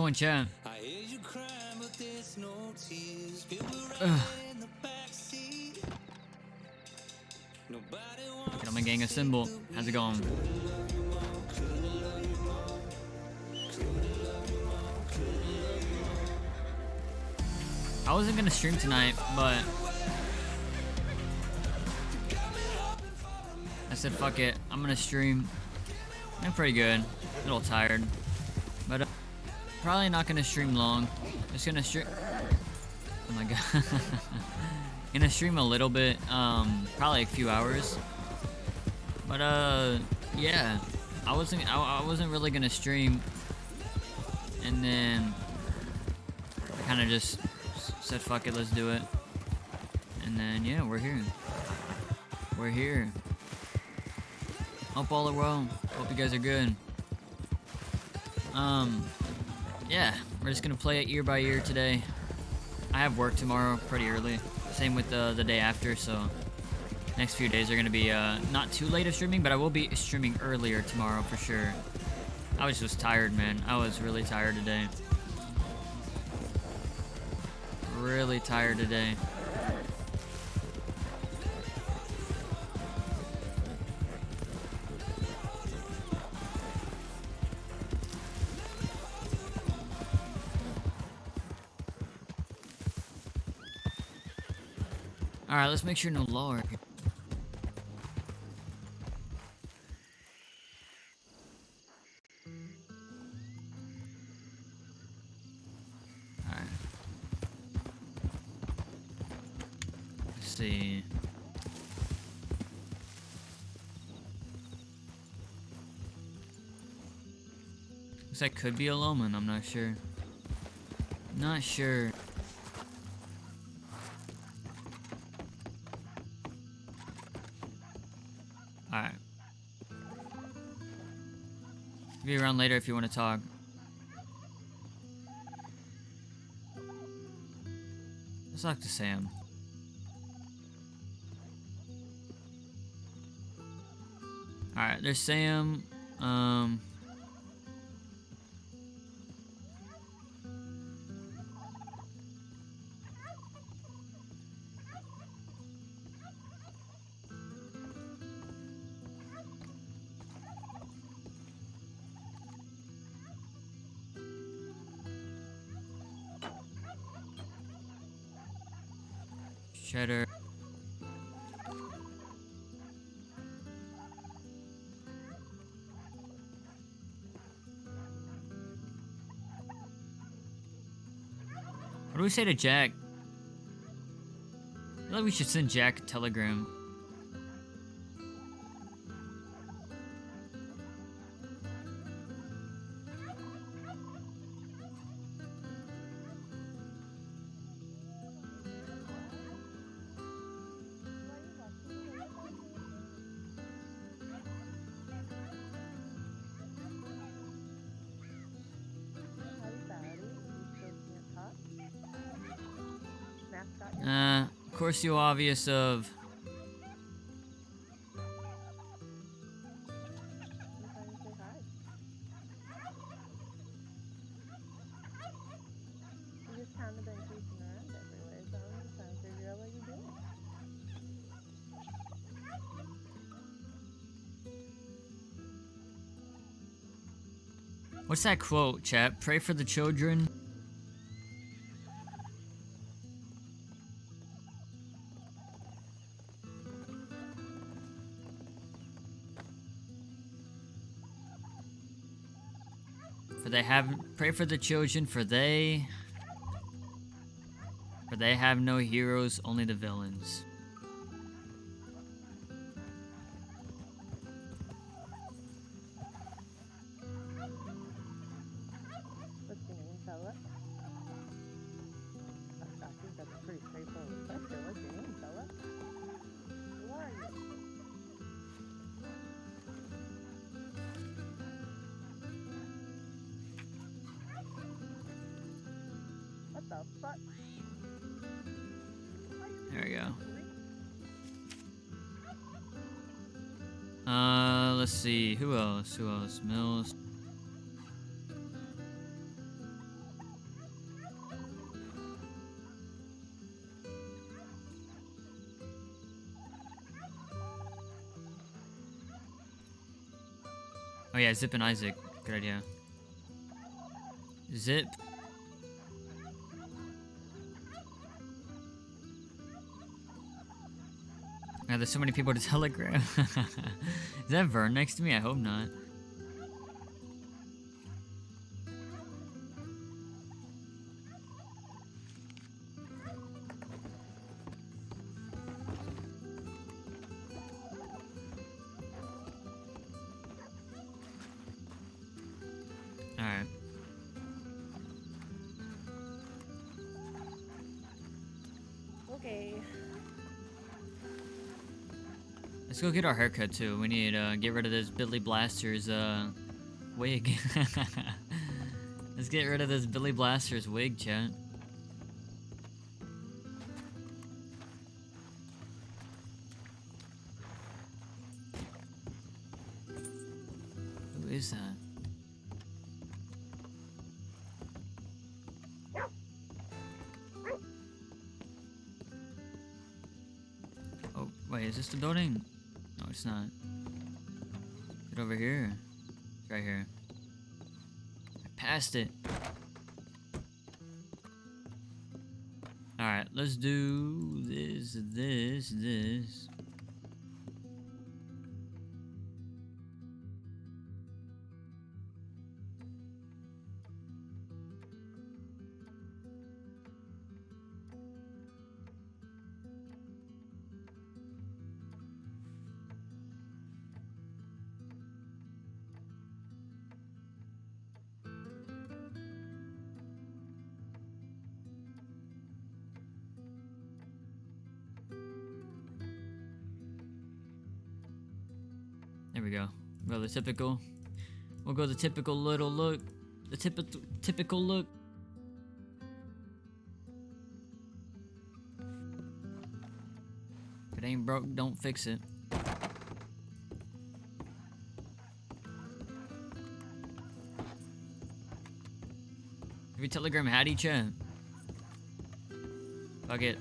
going, chat? Ugh. Kettleman gang a symbol. How's it going? I wasn't gonna stream tonight, but I said fuck it. I'm gonna stream. I'm pretty good. A little tired, but probably not gonna stream long. Just gonna stream. Oh my god. Gonna stream a little bit. Probably a few hours. But yeah. I wasn't really gonna stream, and then I kind of just said fuck it, let's do it. And then yeah, we're here. We're here. Hope all are well. Hope you guys are good. Yeah, we're just gonna play it year by year today. I have work tomorrow pretty early. Same with the day after, so next few days are gonna be not too late of streaming, but I will be streaming earlier tomorrow for sure. I was just tired, man. I was really tired today. Really tired today. Alright, let's make sure no lore. Alright. Let's see. Looks like could be a Loman, I'm not sure. Not sure. Alright. Be around later if you want to talk. Let's talk to Sam. Alright, there's Sam. Cheddar. What do we say to Jack? I feel like we should send Jack a telegram. Of course, you obvious of. What's that quote, chat? Pray for the children. Pray for the children, for they have no heroes, only the villains. What's your name, fella? I think that's a pretty straightforward question. What's your name, fella? Who are you? What the fuck? There we go. Let's see. Who else? Mills. Oh yeah, Zip and Isaac. Good idea. Zip. Yeah, there's so many people to telegram. Is that Vern next to me? I hope not. Alright. Okay. Let's go get our haircut too. We need to get rid of this Billy Blaster's wig. Let's get rid of this Billy Blaster's wig, chat. Who is that? Oh, wait, is this the building? No, it's not. Is it over here? It's right here. I passed it. Alright, let's do this. There we go. We'll go the typical. We'll go the typical little look. The typical look. If it ain't broke, don't fix it. Did we telegram Hattie, chat? Fuck it.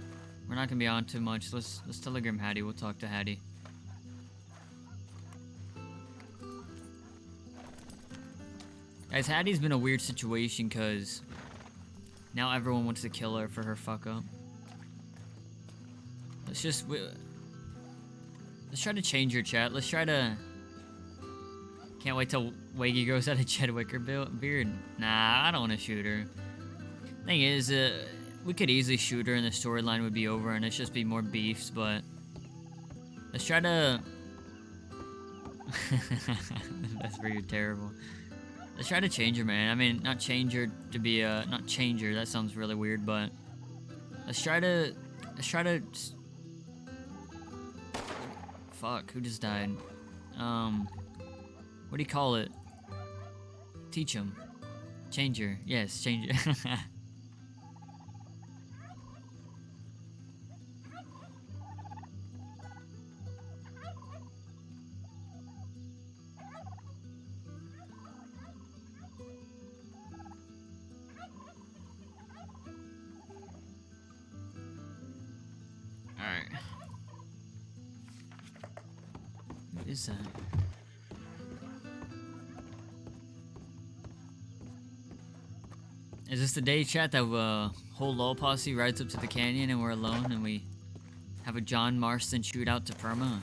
We're not gonna be on too much. Let's telegram Hattie. We'll talk to Hattie. Guys, Hattie's been a weird situation because now everyone wants to kill her for her fuck up. Let's try to change her, chat. Let's try to. Can't wait till Wagy grows out a Chedwicker beard. Nah, I don't want to shoot her. Thing is, we could easily shoot her and the storyline would be over and it's just be more beefs, but let's try to. That's pretty terrible. Let's try to change her, man. I mean, not change her to be not change her. That sounds really weird, but let's try to. Fuck, who just died? What do you call it? Teach him. Change her. Yes, change her. Alright. What is that? Is this the day, chat, that whole LOL posse rides up to the canyon and we're alone and we have a John Marston shootout to Perma?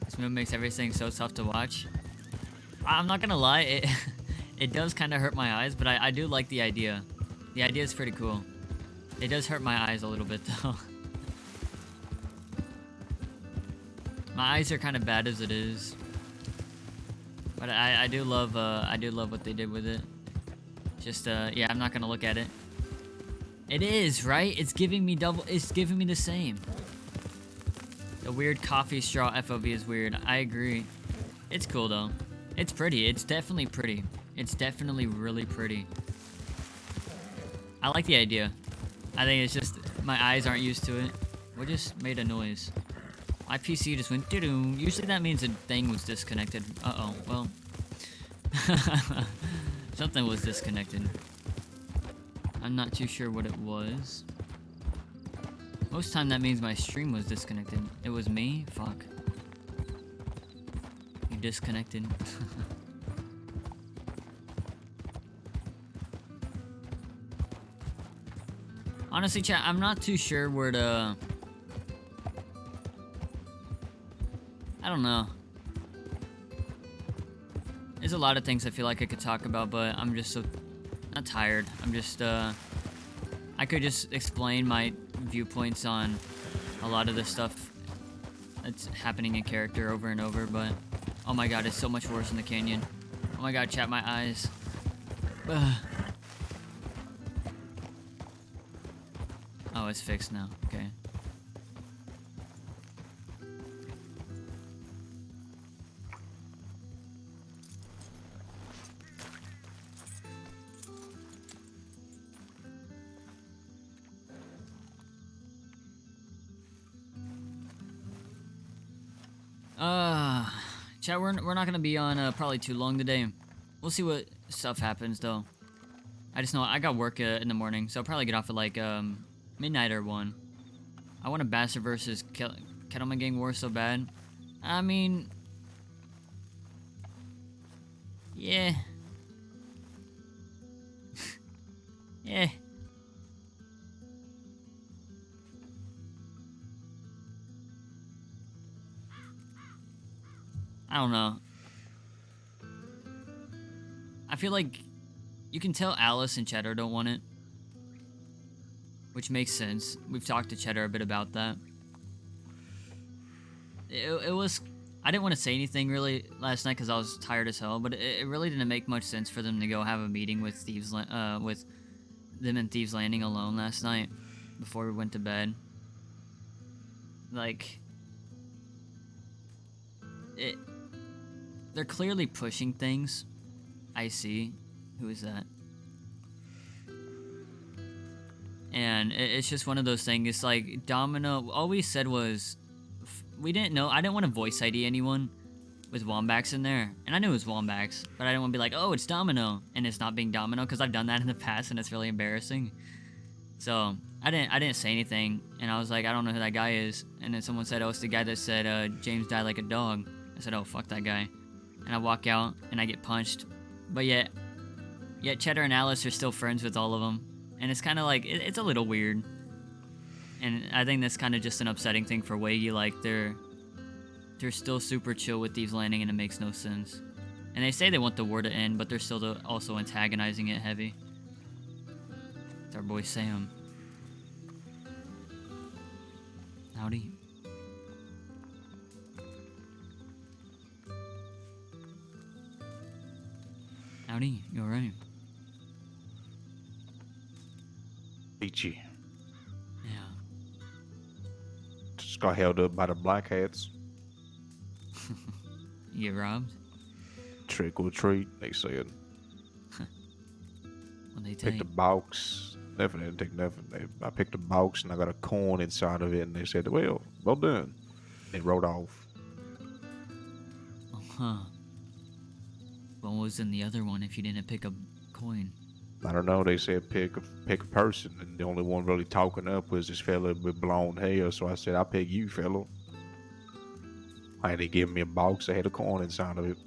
This move makes everything so tough to watch. I'm not gonna lie, it does kind of hurt my eyes, but I do like the idea. The idea is pretty cool. It does hurt my eyes a little bit though. My eyes are kind of bad as it is, but I do love what they did with it. Just yeah, I'm not gonna look at it. It is right. It's giving me double. It's giving me the same. The weird coffee straw FOV is weird. I agree. It's cool though. It's pretty. It's definitely pretty. It's definitely really pretty. I like the idea. I think it's just my eyes aren't used to it. What just made a noise? My PC just went doo-doo. Usually that means a thing was disconnected. Uh-oh, well. Something was disconnected. I'm not too sure what it was. Most time that means my stream was disconnected. It was me? Fuck. You disconnected. Honestly, chat, I'm not too sure where to... I don't know. There's a lot of things I feel like I could talk about, but I'm just so... not tired. I'm just, I could just explain my viewpoints on a lot of the stuff that's happening in character over and over, but... oh my god, it's so much worse in the canyon. Oh my god, chat, my eyes. Ugh. Oh, it's fixed now. Okay. Chat, we're not gonna be on probably too long today. We'll see what stuff happens though. I just know I got work in the morning, so I'll probably get off at like midnight or 1. I want a Bastard versus Kettleman gang war so bad. I mean, yeah, yeah. I don't know. I feel like you can tell Alice and Cheddar don't want it. Which makes sense. We've talked to Cheddar a bit about that. It was... I didn't want to say anything really last night because I was tired as hell, but it really didn't make much sense for them to go have a meeting with with them and Thieves Landing alone last night before we went to bed. Like... They're clearly pushing things. I see. Who is that? And it's just one of those things. It's like Domino. All we said was we didn't know. I didn't want to voice ID anyone with Wombax in there, and I knew it was Wombax, but I didn't want to be like, oh, it's Domino, and it's not being Domino because I've done that in the past, and it's really embarrassing. So I didn't say anything, and I was like, I don't know who that guy is. And then someone said, oh, it's the guy that said James died like a dog. I said, oh, fuck that guy. And I walk out, and I get punched. But yet Cheddar and Alice are still friends with all of them. And it's kind of like, it's a little weird. And I think that's kind of just an upsetting thing for Wagy. Like, they're still super chill with Thieves Landing, and it makes no sense. And they say they want the war to end, but they're still also antagonizing it heavy. It's our boy Sam. Howdy. Howdy, you alright? Peachy. Yeah. Just got held up by the black hats. You get robbed? Trick or treat, they said. What they take? Picked a box. Nothing, they didn't take nothing. I picked a box and I got a coin inside of it, and they said, well done. They rode off. Oh, huh. What was in the other one if you didn't pick a coin? I don't know, they said pick a person, and the only one really talking up was this fella with blonde hair, so I said, I'll pick you, fella. And they gave me a box that had a coin inside of it.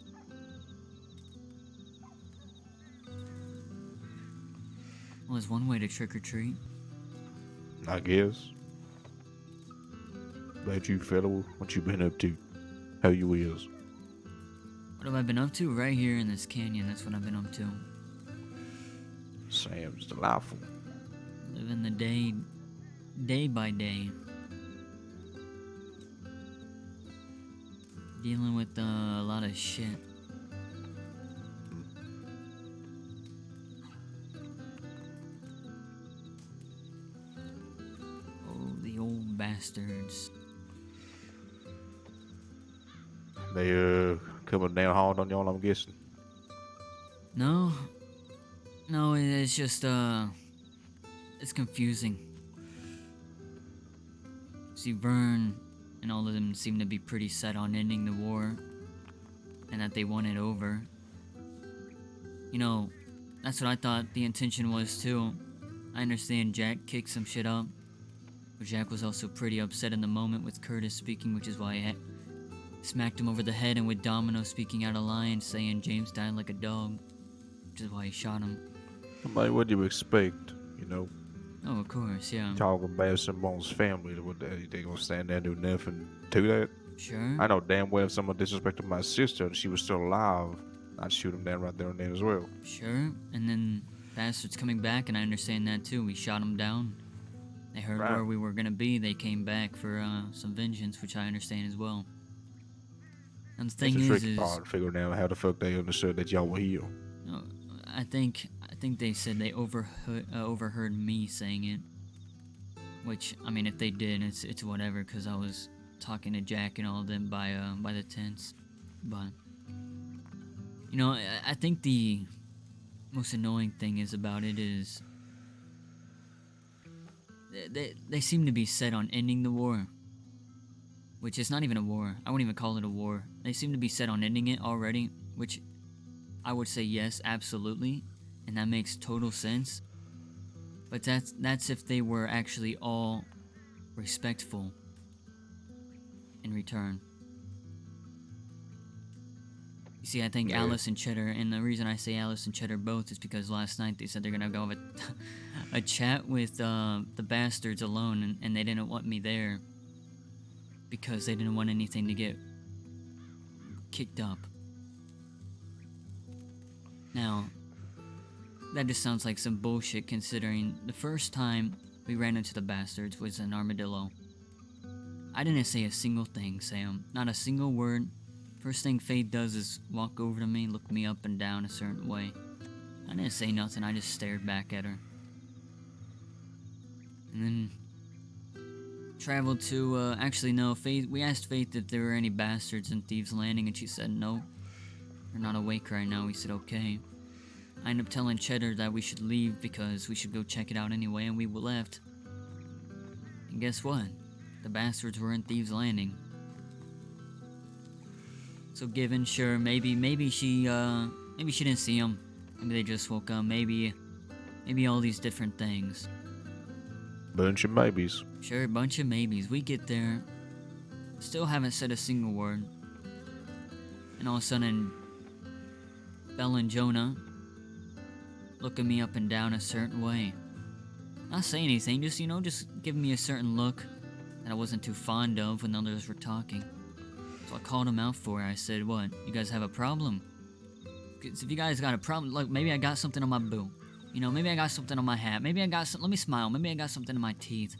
Well, there's one way to trick or treat. I guess. About you, fella, what you been up to? How you is? What have I been up to? Right here in this canyon, that's what I've been up to. Sam's delightful. Living the day by day. Dealing with a lot of shit. Oh, the old bastards. They coming down hard on y'all, I'm guessing. No, it's just it's confusing. See, Vern and all of them seem to be pretty set on ending the war, and that they want it over. You know, that's what I thought the intention was too. I understand Jack kicked some shit up, Jack was also pretty upset in the moment with Curtis speaking, which is why I smacked him over the head, and with Domino speaking out of line saying James died like a dog, which is why he shot him. I mean, what do you expect? You know, Oh, of course, yeah. talking about someone's family. What they gonna stand there and do nothing to that? Sure. I know damn well if someone disrespected my sister and she was still alive, I'd shoot him down right there and then as well. Sure. And then bastards coming back, and I understand that too. We shot them down. They heard Right. where we were gonna be. They came back for some vengeance, which I understand as well. And the thing It's a is, tricky part figuring out how the fuck they understood that y'all were here. uh, I think they said they overheard me saying it. Which, I mean, if they did, it's whatever, because I was talking to Jack and all of them by the tents. But you know, I think the most annoying thing is about it is they seem to be set on ending the war, which is not even a war. I wouldn't even call it a war. They seem to be set on ending it already, which I would say yes, absolutely, and that makes total sense. But that's if they were actually all respectful in return. You see, I think Yeah. Alice and Cheddar, and the reason I say Alice and Cheddar both is because last night they said they're gonna go have a chat with the bastards alone, and they didn't want me there because they didn't want anything to get kicked up. Now, that just sounds like some bullshit considering the first time we ran into the bastards was an armadillo. I didn't say a single thing, Sam. Not a single word. First thing Faith does is walk over to me, look me up and down a certain way. I didn't say nothing, I just stared back at her. And then traveled to, actually no, Faith, we asked Faith if there were any bastards in Thieves Landing, and she said no. They're not awake right now. We said okay. I ended up telling Cheddar that we should leave because we should go check it out anyway, and we left. And guess what? The bastards were in Thieves Landing. So given, sure, maybe she didn't see them. Maybe they just woke up. Maybe all these different things. Bunch of maybes. Sure, a bunch of maybes. We get there, still haven't said a single word. And all of a sudden, Belle and Jonah looking me up and down a certain way. Not saying anything, just giving me a certain look that I wasn't too fond of when others were talking. So I called them out for it. I said, what, you guys have a problem? 'Cause if you guys got a problem, like maybe I got something on my boot. You know, maybe I got something on my hat. Maybe I got some, let me smile, maybe I got something in my teeth.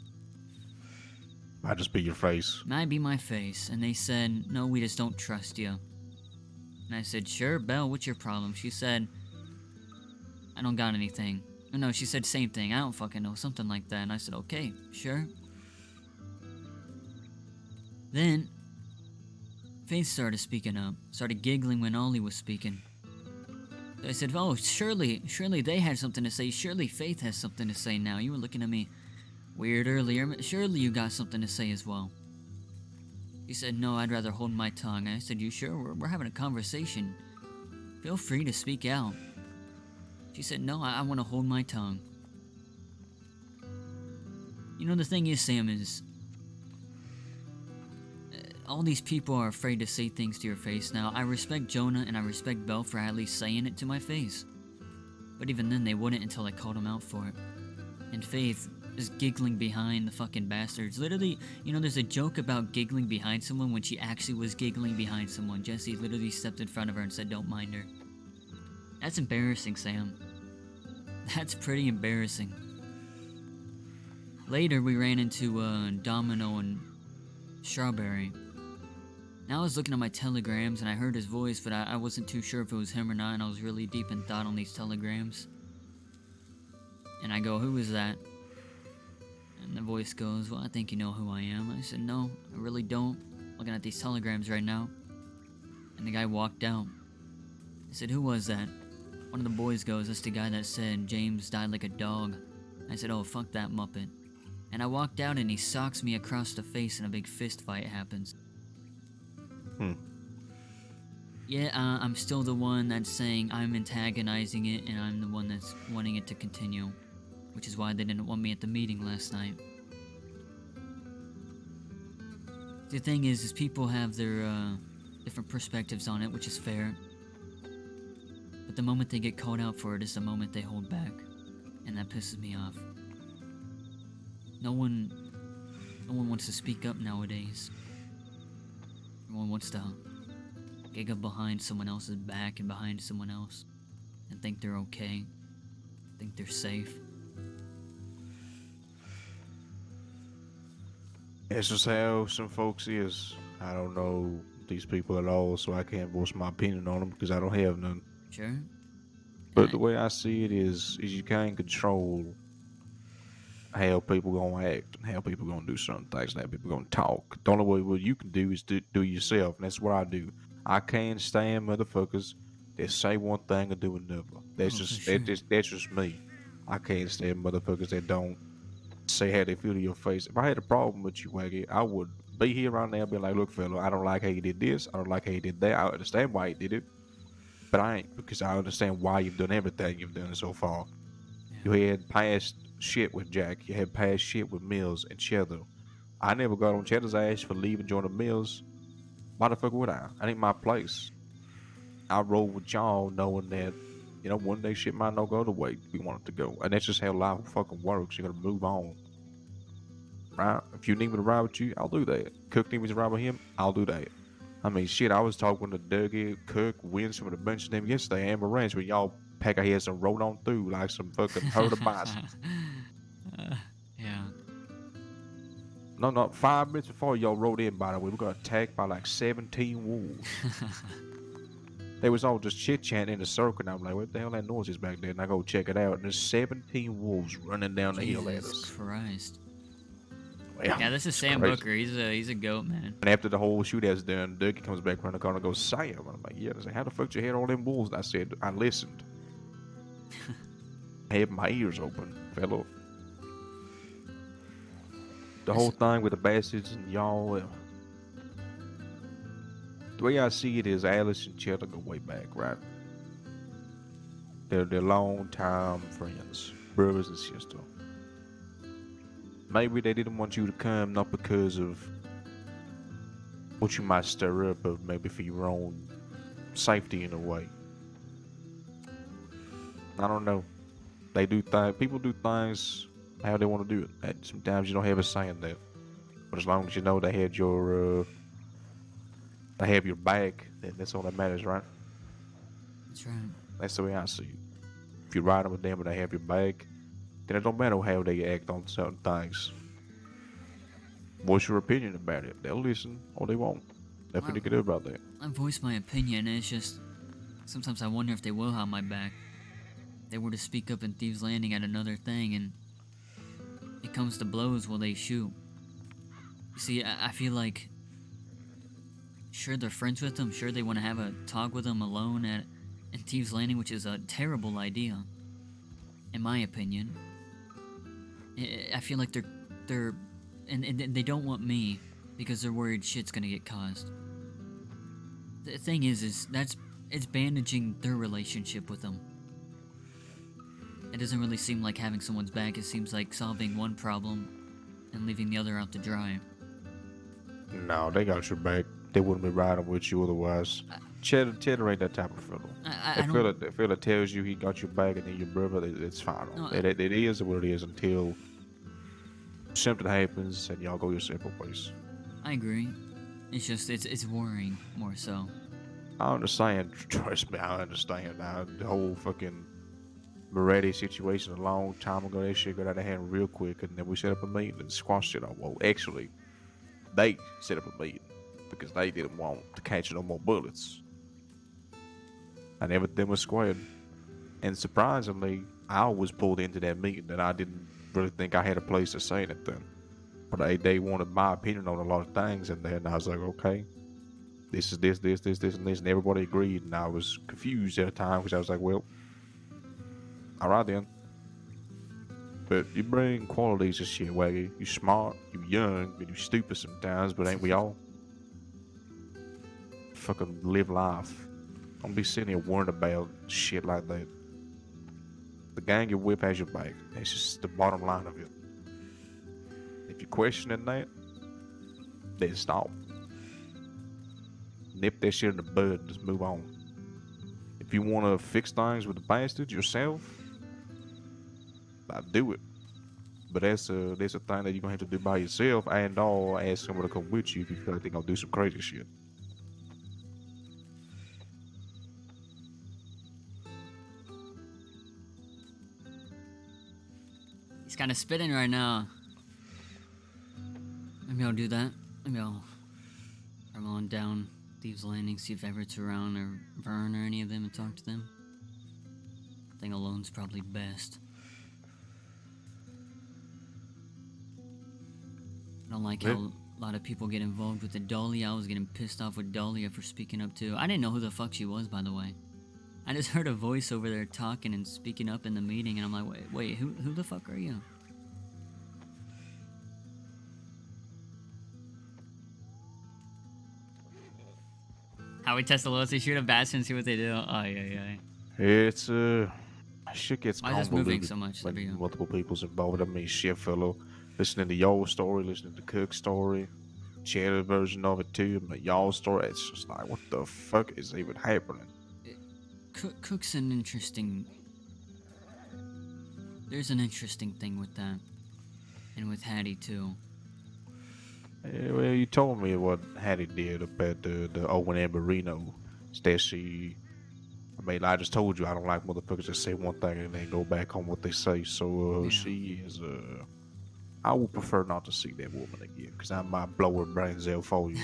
Might just be your face. Might be my face. And they said, no, we just don't trust you. And I said, sure, Belle, what's your problem? She said, I don't got anything. No, she said same thing. I don't fucking know. Something like that. And I said, okay, sure. Then, Faith started speaking up. Started giggling when Ollie was speaking. I said, oh, surely they had something to say. Surely Faith has something to say now. You were looking at me weird earlier. Surely you got something to say as well. She said, no, I'd rather hold my tongue. I said, you sure? We're having a conversation. Feel free to speak out. She said, no, I want to hold my tongue. You know, the thing is, Sam, is all these people are afraid to say things to your face. Now, I respect Jonah and I respect Belle for at least saying it to my face. But even then, they wouldn't until I called them out for it. And Faith is giggling behind the fucking bastards. Literally, you know, there's a joke about giggling behind someone when she actually was giggling behind someone. Jesse literally stepped in front of her and said, don't mind her. That's embarrassing, Sam. That's pretty embarrassing. Later, we ran into Domino and Strawberry. Now I was looking at my telegrams and I heard his voice, but I wasn't too sure if it was him or not, and I was really deep in thought on these telegrams. And I go, who is that? And the voice goes, well, I think you know who I am. I said, no, I really don't. I'm looking at these telegrams right now. And the guy walked out. I said, who was that? One of the boys goes, that's the guy that said James died like a dog. I said, oh, fuck that Muppet. And I walked out and he socks me across the face and a big fist fight happens. Yeah, I'm still the one that's saying I'm antagonizing it and I'm the one that's wanting it to continue. Which is why they didn't want me at the meeting last night. The thing is people have their different perspectives on it, which is fair. But the moment they get called out for it is the moment they hold back, and that pisses me off. No one wants to speak up nowadays. Everyone wants to gig up behind someone else's back and behind someone else and think they're okay, think they're safe. It's just how some folks is. I don't know these people at all, so I can't voice my opinion on them because I don't have none. Sure. But the way I see it is you can't control how people gonna act and how people gonna do certain things and how people gonna talk. The only way what you can do is do yourself, and that's what I do. I can't stand motherfuckers that say one thing and do another. That's Oh, for just sure. that's just me. I can't stand motherfuckers that don't say how they feel to your face. If I had a problem with you, Wagy, I would be here right now, be like, look, fella, I don't like how you did this. I don't like how you did that. I understand why you did it, but I ain't, because I understand why you've done everything you've done so far. Yeah. You had past shit with Jack. You had past shit with Mills and Cheddar. I never got on Cheddar's ass for leaving joining Mills. Why the fuck would I? I ain't my place. I roll with y'all knowing that, one day shit might not go the way we want it to go. And that's just how life fucking works. You're gonna move on. Right? If you need me to ride with you, I'll do that. Cook needs me to ride with him, I'll do that. I mean, shit, I was talking to Dougie, Cook, Winston, with a bunch of them yesterday, Amber Ranch, where y'all pack our heads and rolled on through like some fucking herd of bison. Yeah. No, not 5 minutes before y'all rode in, by the way, we got attacked by like 17 wolves. They was all just chit-chatting in a circle, and I'm like, what the hell that noise is back there? And I go check it out, and there's 17 wolves running down the hill at Jesus us. Christ. Well, Yeah, this is it's Sam crazy. Booker. He's a goat, man. And after the whole shootout's done, Dougie comes back around the corner and goes, Sam. And I'm like, yeah. They say, how the fuck you hear all them wolves? And I said, I listened. I had my ears open, fellow. The whole thing with the bastards and y'all. The way I see it is Alice and Cheddar go way back, right? They're long-time friends, brothers and sisters. Maybe they didn't want you to come, not because of what you might stir up, but maybe for your own safety in a way. I don't know. They do things. People do things how they want to do it. And sometimes you don't have a say in that. But as long as you know they have your back, then that's all that matters, right? That's right. That's the way I see it. If you're riding with them and they have your back, then it don't matter how they act on certain things. What's your opinion about it? They'll listen or they won't. Nothing you can do about that. I voice my opinion, and it's just sometimes I wonder if they will have my back. If they were to speak up in Thieves Landing at another thing, and it comes to blows, will they shoot? You see, I feel like sure they're friends with them, sure they want to have a talk with them alone in Thieves Landing, which is a terrible idea, in my opinion. I feel like they're and they don't want me because they're worried shit's gonna get caused. The thing is it's bandaging their relationship with them. It doesn't really seem like having someone's back. It seems like solving one problem and leaving the other out to dry. No, they got your back. They wouldn't be riding with you otherwise. Cheddar ain't that type of fellow. If fella tells you he got your back and then your brother, it's fine. No, It is what it is until something happens and y'all go your separate ways. I agree. It's just it's worrying more so. I understand. Trust me, I understand. The whole fucking Moretti situation a long time ago, that shit got out of hand real quick, and then we set up a meeting and squashed it all. Well, actually, they set up a meeting because they didn't want to catch no more bullets. And everything was squared. And surprisingly, I was pulled into that meeting, and I didn't really think I had a place to say anything. But they wanted my opinion on a lot of things, and then I was like, okay, this is this, and everybody agreed, and I was confused at the time because I was like, well, all right then. But you bring qualities to shit, Wagy. You smart, you young, and you stupid sometimes, but ain't we all? Fucking live life. Don't be sitting here worrying about shit like that. The gang you whip has your back. That's just the bottom line of it. If you're questioning that, then stop. nip that shit in the bud and just move on. If you want to fix things with the bastards yourself, do it. But that's a thing that you're gonna have to do by yourself, and or ask someone to come with you if you feel like they're gonna do some crazy shit. He's kind of spitting right now. Maybe I'll do that. Maybe I'll travel on down Thieves Landing, see if Everett's around, or Vern, or any of them, and talk to them. I think alone's probably best. I don't like how a lot of people get involved with the Dahlia. I was getting pissed off with Dahlia for speaking up too. I didn't know who the fuck she was, by the way. I just heard a voice over there talking and speaking up in the meeting, and I'm like, wait, who the fuck are you? How we test the loyalty, shoot a bastion and see what they do. Oh, yeah. It's shit gets Why is this convoluted moving so much? when multiple people's involved. I mean, shit, fellow. Listening to your story, listening to Cook's story, Chad's version of it too, but y'all's story, it's just like, what the fuck is even happening? Cook's an interesting... There's an interesting thing with that. And with Hattie, too. Yeah, well, you told me what Hattie did up at the Owen Amberino. That she... I mean, I just told you I don't like motherfuckers that say one thing and then go back on what they say. So, Yeah. she is, I would prefer not to see that woman again, because I might blow her brains out for you.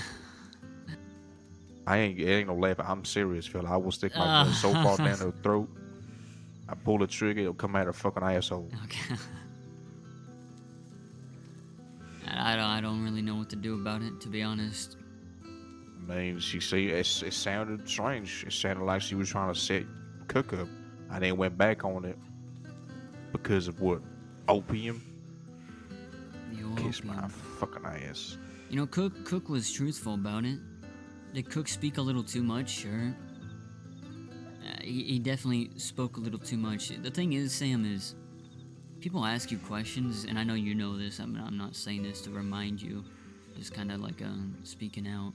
It ain't no laughing. I'm serious, fella. I will stick my gun so far down her throat. I pull the trigger, it'll come out her fucking asshole. Okay. I don't really know what to do about it, to be honest. I mean, it sounded strange. It sounded like she was trying to set Cook up. I then went back on it because of what? Opium? Kiss my fucking ass. You know, Cook was truthful about it. Did Cook speak a little too much? Sure. He definitely spoke a little too much. The thing is, Sam, is people ask you questions, and I know you know this. I'm not saying this to remind you. Just kind of like speaking out.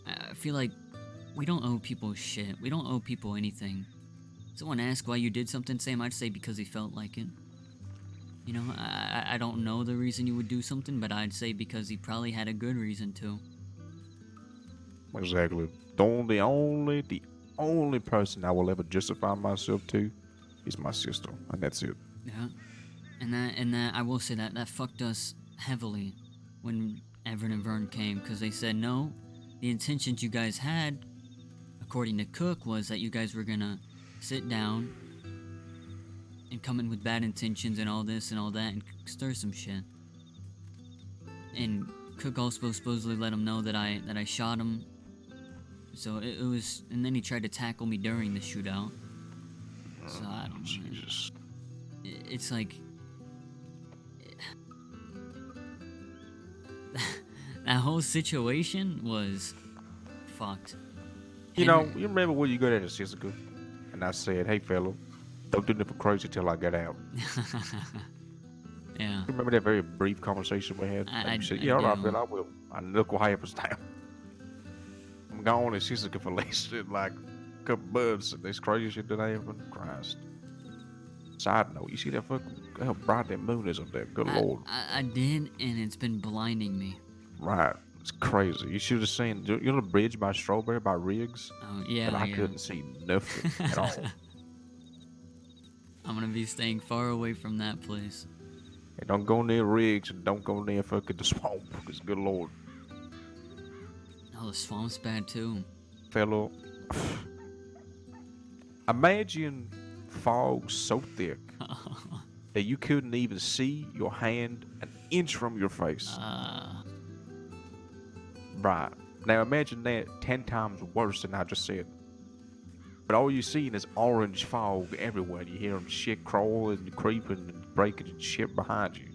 I feel like we don't owe people shit. We don't owe people anything. Someone asks why you did something, Sam, I'd say because he felt like it. You know, I don't know the reason you would do something, but I'd say because he probably had a good reason to. Exactly. The only person I will ever justify myself to is my sister, and that's it. Yeah. And that I will say that fucked us heavily when Everett and Vern came, because they said no, the intentions you guys had, according to Cook, was that you guys were gonna sit down and come in with bad intentions and all this and all that and stir some shit. And Cook also supposedly let him know that I shot him. So it was, and then he tried to tackle me during the shootout. So I don't know. Jesus. It's like that whole situation was fucked. You know, you remember when you got into Jessica, and I said, "Hey, fella, don't do nothing crazy till I get out." Yeah. You remember that very brief conversation we had? I You said, do. "Yeah, all right, fella, I will." And look what happens now. I'm gone in Jessica for less than like a couple months, and this crazy shit that happened. Christ. Side note, you see that fucking how bright that moon is up there? Good lord. I did, and it's been blinding me. Right. It's crazy. You should have seen, you know the bridge by Strawberry by Riggs? Oh, yeah, And I yeah. couldn't see nothing at all. I'm gonna be staying far away from that place. And don't go near Riggs and don't go near fucking the swamp, because good lord. Oh, the swamp's bad too. Fellow, imagine fog so thick that you couldn't even see your hand an inch from your face. Right. Now imagine that 10 times worse than I just said. But all you're seeing is orange fog everywhere. You hear them shit crawling and creeping and breaking and shit behind you.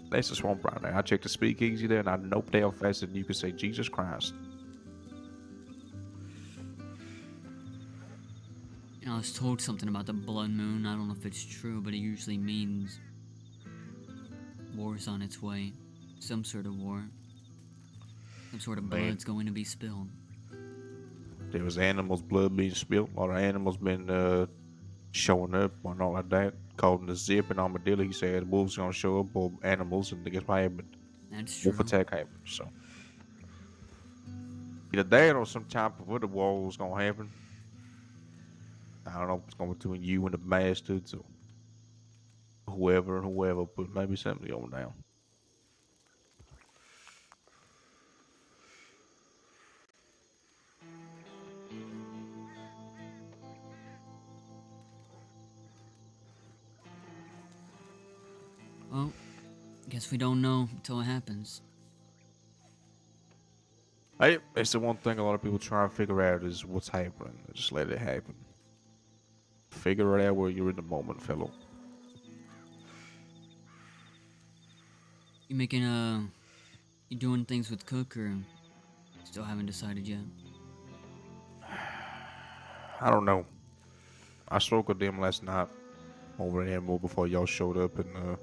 That's the swamp right there. I checked the speakeasy there and I noped out faster than you could say Jesus Christ. You know, I was told something about the blood moon. I don't know if it's true, but it usually means war's on its way. Some sort of war. Some sort of blood's going to be spilled. There was animals' blood being spilled. A lot of animals been showing up or not like that. Called the zip and armadillo. He said wolves gonna show up or animals, and guess what happened? That's Wolf true. attack happened. So either that or some type of other war was gonna happen. I don't know if it's going between you and the bastards or whoever and whoever, but maybe something going down. Well, guess we don't know until it happens. Hey, it's the one thing a lot of people try to figure out is what's happening. Just let it happen. Figure it out where you're in the moment, fellow. You making you doing things with Cook or still haven't decided yet? I don't know. I spoke with them last night over in Emerald before y'all showed up, and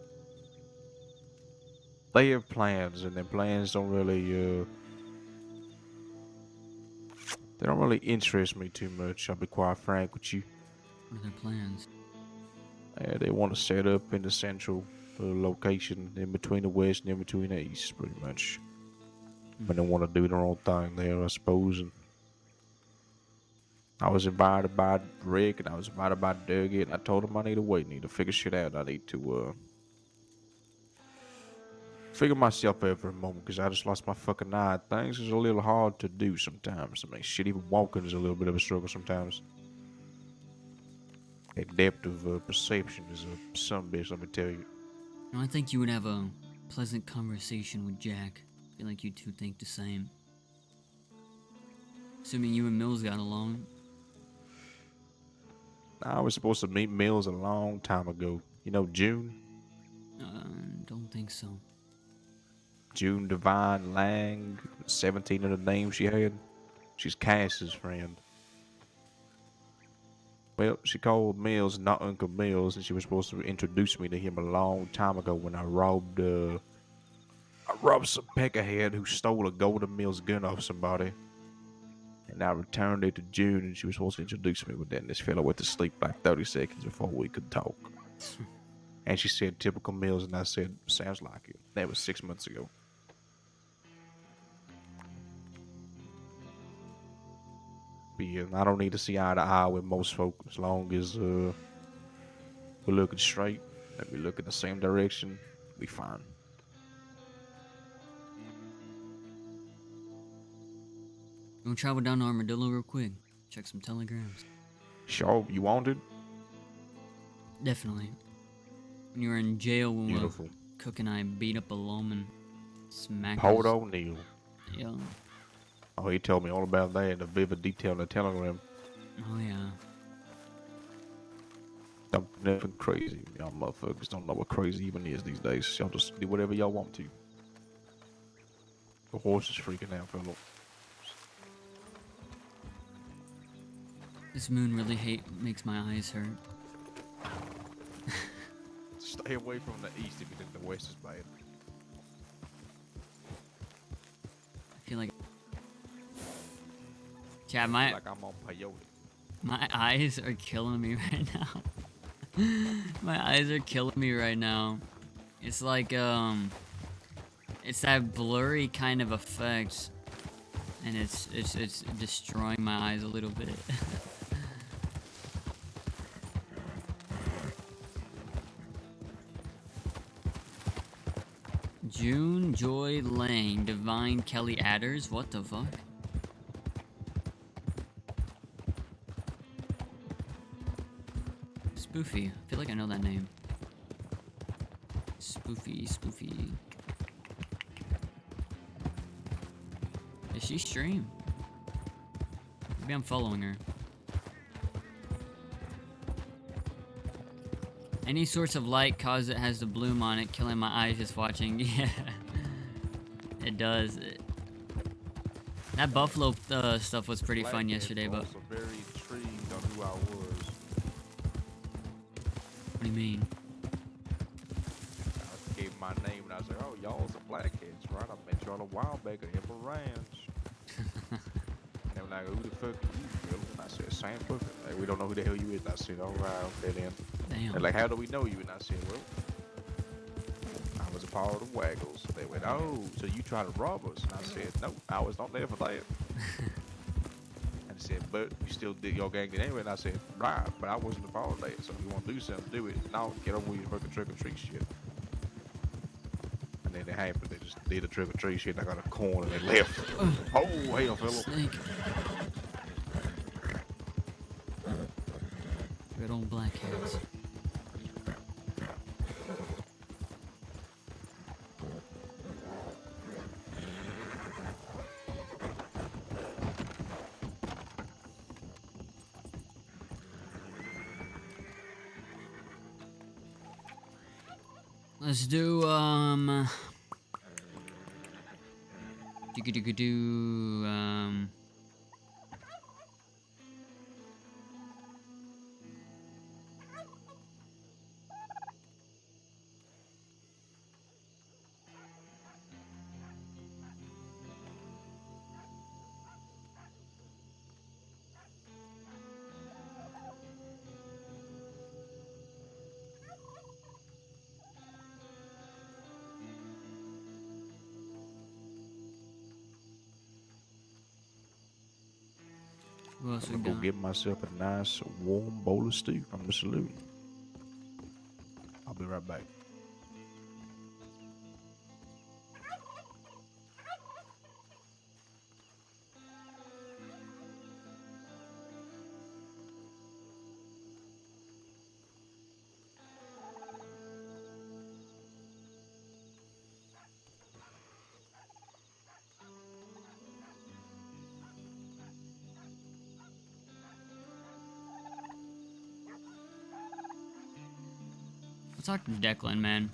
they have plans, and their plans don't really they don't really interest me too much. I'll be quite frank with you. What are their plans? They want to set up in the central location in between the west and in between the east, pretty much. But they want to do their own thing there, I suppose. And I was invited by Rick and I was invited by Dougie, and I told them I need to wait, need to figure shit out. I need to figure myself out for a moment because I just lost my fucking eye. Things is a little hard to do sometimes. I mean, shit, even walking is a little bit of a struggle sometimes. That depth of perception is a some bitch, let me tell you. I think you would have a pleasant conversation with Jack. I feel like you two think the same. Assuming you and Mills got along. I was supposed to meet Mills a long time ago. You know, June? Don't think so. June Divine Lang, 17 of the names she had. She's Cass's friend. Well, she called Mills not Uncle Mills, and she was supposed to introduce me to him a long time ago when I robbed some peckerhead who stole a Golden Mills gun off somebody. And I returned it to June, and she was supposed to introduce me with that, and this fellow went to sleep like 30 seconds before we could talk. And she said, typical Mills, and I said, sounds like it. That was 6 months ago. But yeah, I don't need to see eye to eye with most folk as long as we're looking straight and we look in the same direction, we fine. You wanna travel down to Armadillo real quick? Check some telegrams. Sure, you want it? Definitely. When you were in jail when Beautiful. Cook and I beat up a lawman. Smacked Paul his... O'Neill. Yeah. Oh, he told me all about that in a vivid detail in the telegram. Oh yeah. I'm nothing crazy. Y'all motherfuckers don't know what crazy even is these days. Y'all just do whatever y'all want to. The horse is freaking out, fellow. This moon really makes my eyes hurt. Stay away from the east if you think the west is bad. I feel like... Yeah, Like I'm on peyote. my eyes are killing me right now. My eyes are killing me right now. It's like, it's that blurry kind of effect. And it's destroying my eyes a little bit. June Joy Lang, Divine Kelly Adders, what the fuck? Spoofy, I feel like I know that name. Spoofy. Does she stream? Maybe I'm following her. Any source of light cause it has the bloom on it, killing my eyes just watching. Yeah, it does. That buffalo stuff was pretty fun yesterday, but... also very intrigued on who I was. What do you mean? I gave my name and I was like, oh, y'all's the blackheads, right? I met y'all a while back at Ember Ranch. And then when like, who the fuck are you, Phil? And I said, Sam Booker. Like, we don't know who the hell you is. And I said, all right, okay then. Damn. They're like, how do we know you? And I said, well, I was a part of the Waggles. So they went, oh, so you tried to rob us? And I said, no, I was not there for that. And they said, but you still did your gang did anyway. And I said, right, but I wasn't a part of that. So if you want to do something, do it. Now get over with your fucking trick or treat shit. And then they happened. They just did the trick or treat shit. I got a corn and they left. Oh, hell, fella. Snake. Good old black cats. Let's do what else we I'm gonna go got? get myself a nice warm bowl of stew from the saloon. I'll be right back. Let's talk to Declan, man.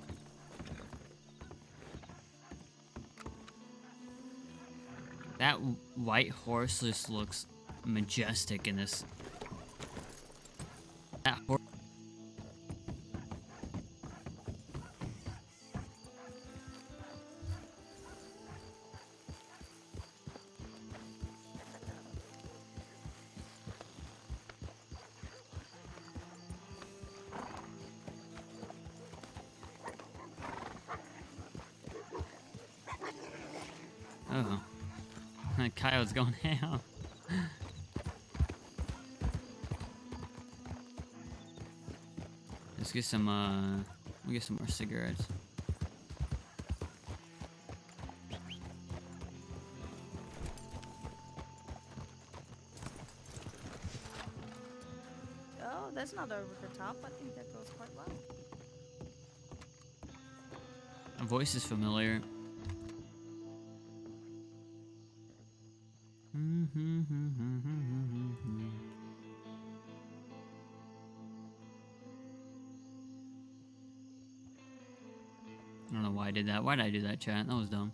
That white horse just looks majestic in this. That horse. Oh, that coyote's going ham. Let's get some. We'll get some more cigarettes. Oh, that's not over the top. I think that goes quite well. My voice is familiar. I don't know why I did that. Why did I do that, chat? That was dumb.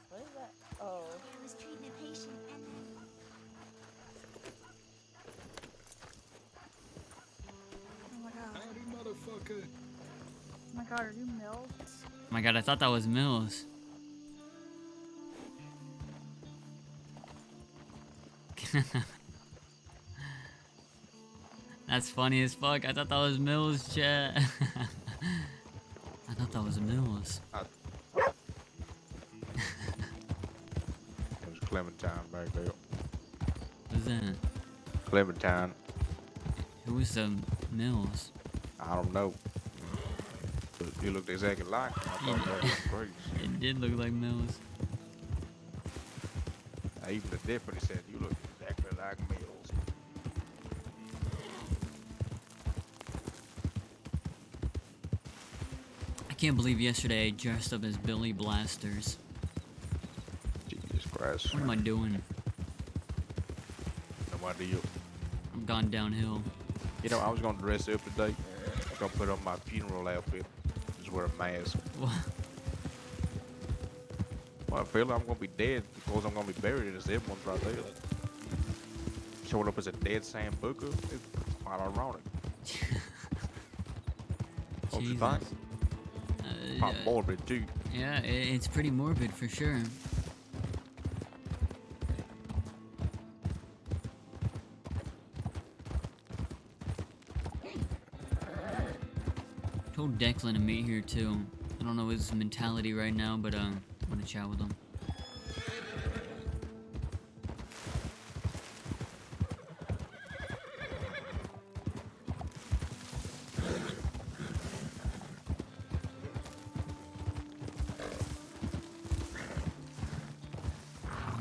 What is that? Oh. I was treating a patient and then... Oh my god. Howdy, motherfucker. Oh my god, are you Mills? Oh my god, I thought that was Mills. That's funny as fuck. I thought that was Mills, chat. I thought that was Mills. There's Clementine back there. Who's that? Clementine. Who was the Mills? I don't know. But you looked exactly like him. I thought that was crazy. It did look like Mills. Even the deputy said, you look exactly like Mills. I can't believe yesterday I dressed up as Billy Blasters. Jesus Christ. What am I doing? No idea. I've gone downhill. You know, I was going to dress up today. I was going to put on my funeral outfit. Just wear a mask. What? Well, I feel I'm going to be dead because I'm going to be buried in this dead one's right there. Showing up as a dead Sam Booker, it's quite ironic. Don't you Jesus. think? Probably morbid too. Yeah, it's pretty morbid for sure. Told Declan to meet here too. I don't know his mentality right now, but I'm gonna chat with him.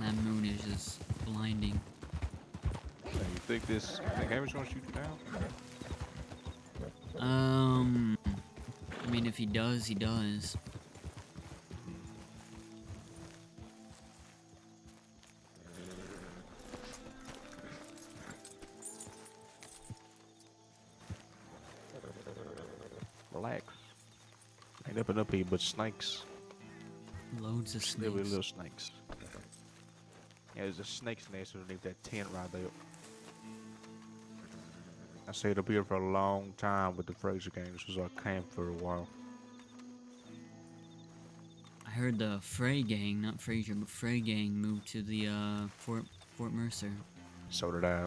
That moon is just blinding. Hey, you think Hammond's gonna shoot you down? I mean, if he does, he does. Relax. Ain't nothing up here but snakes. Loads of Little snakes. little snakes. Yeah, there's a snake's nest underneath that tent right there. I stayed up here for a long time with the Fraser gang. This was our camp for a while. I heard the Frey gang, not Fraser, but Frey gang moved to the Fort Mercer. So did I.